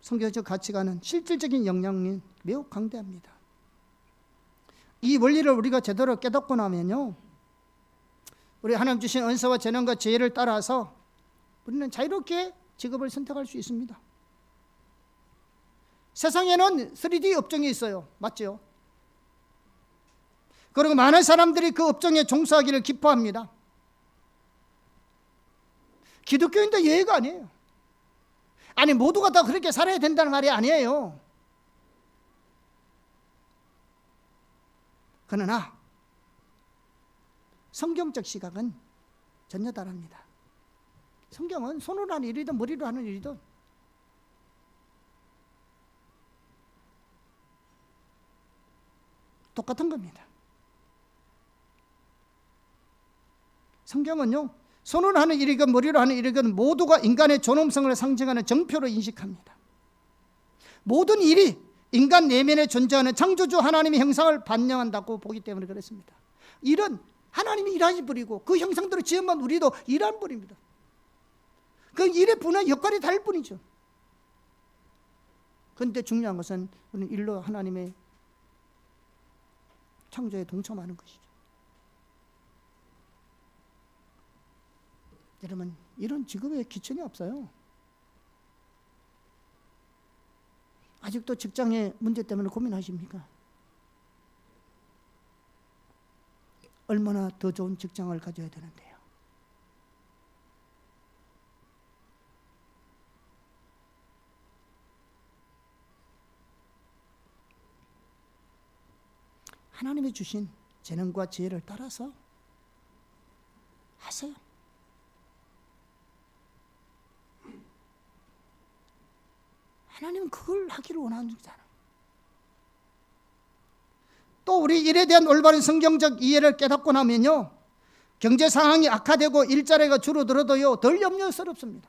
성경적 가치관은 실질적인 영향이 매우 강대합니다. 이 원리를 우리가 제대로 깨닫고 나면요, 우리 하나님 주신 은사와 재능과 지혜를 따라서 우리는 자유롭게 직업을 선택할 수 있습니다. 세상에는 3D 업종이 있어요. 맞죠? 그리고 많은 사람들이 그 업종에 종사하기를 기뻐합니다. 기독교인도 예외가 아니에요. 아니, 모두가 다 그렇게 살아야 된다는 말이 아니에요. 그러나 성경적 시각은 전혀 다릅니다. 성경은 손으로 하는 일이든 머리로 하는 일이든 똑같은 겁니다. 성경은요, 손으로 하는 일이건 머리로 하는 일이건 모두가 인간의 존엄성을 상징하는 정표로 인식합니다. 모든 일이 인간 내면에 존재하는 창조주 하나님의 형상을 반영한다고 보기 때문에 그렇습니다. 일은 하나님이 일하신 분이고 그 형상대로 지음만 우리도 일하는 분입니다. 그 일의 분야 역할이 다를 뿐이죠. 그런데 중요한 것은 우리는 일로 하나님의 창조에 동참하는 것이죠. 여러분, 이런 직업에 기천이 없어요. 아직도 직장의 문제 때문에 고민하십니까? 얼마나 더 좋은 직장을 가져야 되는데요. 하나님이 주신 재능과 지혜를 따라서 하세요. 하나님은 그걸 하기를 원하는 거잖아요. 또 우리 일에 대한 올바른 성경적 이해를 깨닫고 나면요, 경제 상황이 악화되고 일자리가 줄어들어도요 덜 염려스럽습니다.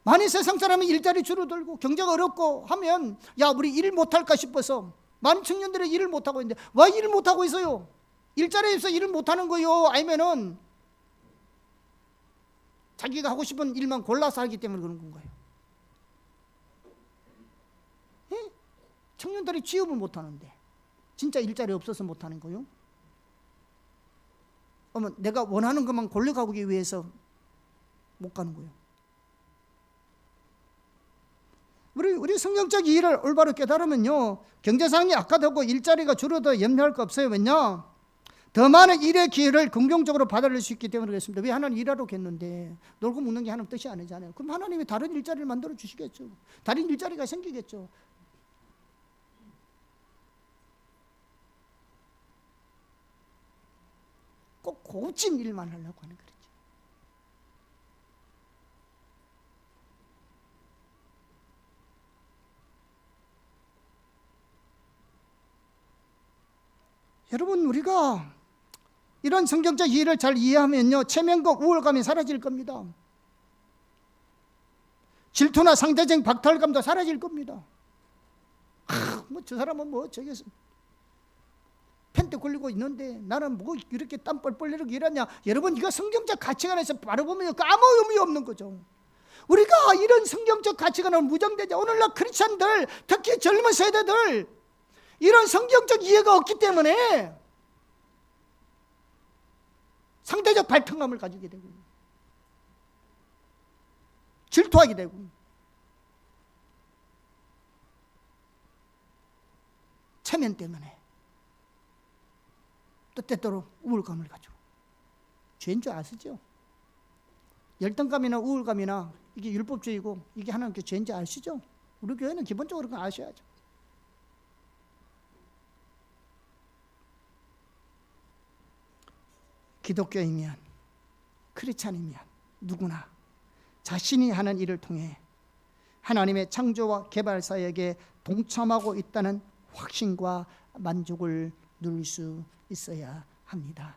많이 세상 사람이 일자리 줄어들고 경제가 어렵고 하면 야, 우리 일 못할까 싶어서 많은 청년들이 일을 못하고 있는데 왜 일을 못하고 있어요? 일자리에서 일을 못하는 거요? 아니면은 자기가 하고 싶은 일만 골라서 하기 때문에 그런 건가요? 예? 청년들이 취업을 못하는데 진짜 일자리 없어서 못하는 거요? 어머, 내가 원하는 것만 골라가기 위해서 못 가는 거예요. 우리 성경적 이해를 올바로 깨달으면요, 경제 상황이 악화되고 일자리가 줄어도 염려할 거 없어요. 왜냐? 더 많은 일의 기회를 긍정적으로 받아들일 수 있기 때문에 그렇습니다. 왜 하나님 일하러 겠는데 놀고 먹는 게 하나님 뜻이 아니잖아요. 그럼 하나님이 다른 일자리를 만들어 주시겠죠. 다른 일자리가 생기겠죠. 꼭 고급진 일만 하려고 하는 거죠. 여러분, 우리가 이런 성경적 이해를 잘 이해하면요, 체면과 우월감이 사라질 겁니다. 질투나 상대적 박탈감도 사라질 겁니다. 뭐 저 사람은 뭐 저기 펜트 걸리고 있는데 나는 뭐 이렇게 땀 뻘뻘 이렇게 일하냐. 여러분, 이거 성경적 가치관에서 바로 보면 아무 의미 없는 거죠. 우리가 이런 성경적 가치관을 무정되지, 오늘날 크리스찬들, 특히 젊은 세대들 이런 성경적 이해가 없기 때문에 상대적 발등감을 가지게 되고 질투하게 되고 체면 때문에 또 때때로 우울감을 가지고, 죄인 줄 아시죠? 열등감이나 우울감이나 이게 율법주의고 이게 하나님께 죄인 줄 아시죠? 우리 교회는 기본적으로 그걸 아셔야죠. 기독교이면, 크리스찬이면 누구나 자신이 하는 일을 통해 하나님의 창조와 개발 사역에 동참하고 있다는 확신과 만족을 누릴 수 있어야 합니다.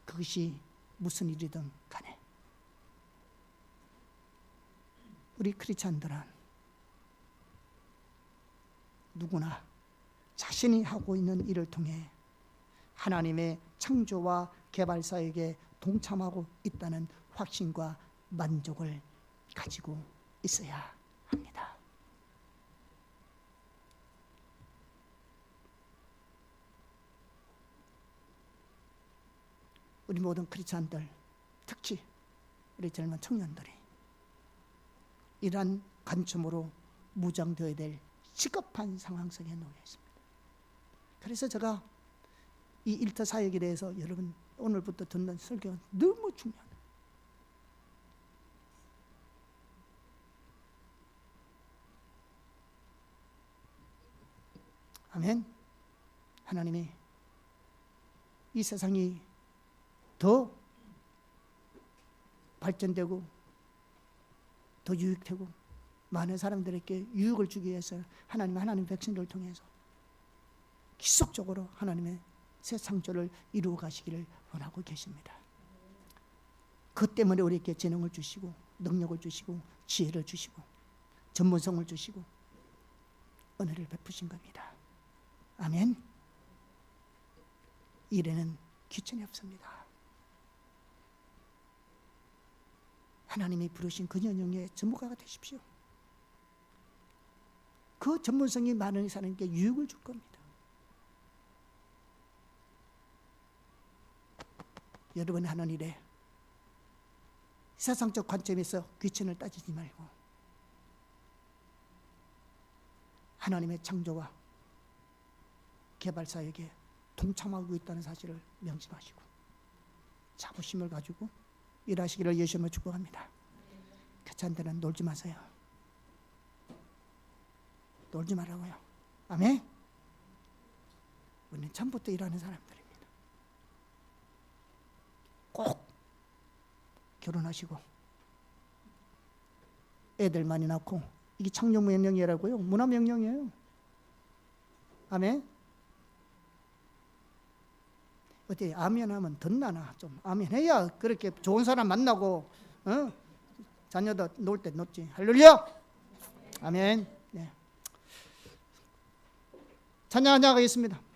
그것이 무슨 일이든 간에. 우리 크리스찬들은 누구나 자신이 하고 있는 일을 통해 하나님의 창조와 개발 사역에 동참하고 있다는 확신과 만족을 가지고 있어야 합니다. 우리 모든 크리스찬들, 특히 우리 젊은 청년들이 이러한 관점으로 무장되어야 될 시급한 상황 속에 놓여 있습니다. 그래서 제가 이 일터 사역에 대해서 여러분 오늘부터 듣는 설교가 너무 중요합니다. 아멘. 하나님이 이 세상이 더 발전되고 더 유익되고 많은 사람들에게 유익을 주기 위해서 하나님 백성들을 통해서 기속적으로 하나님의 새 창조를 이루어 가시기를 원하고 계십니다. 그 때문에 우리에게 재능을 주시고 능력을 주시고 지혜를 주시고 전문성을 주시고 은혜를 베푸신 겁니다. 아멘. 일에는 귀천이 없습니다. 하나님이 부르신 그 연영의 전무가가 되십시오. 그 전문성이 많은 사람에게 유익을 줄 겁니다. 여러분이 하는 일에 세상적 관점에서 귀천을 따지지 말고 하나님의 창조와 개발 사역에 동참하고 있다는 사실을 명심하시고 자부심을 가지고 일하시기를 예수님으로 축복합니다. 귀찮은 데는 놀지 마세요. 놀지 말라고요. 아멘. 우리는 전부터 일하는 사람들입니다. 꼭 결혼하시고 애들 많이 낳고, 이게 창조 명령이라고요. 문화 명령이에요. 아멘. 어때? 아멘 하면 듣나나? 좀 아멘 해야 그렇게 좋은 사람 만나고 자녀도 놀 때 놀지. 할렐루야. 아멘. 네. 찬양하겠습니다.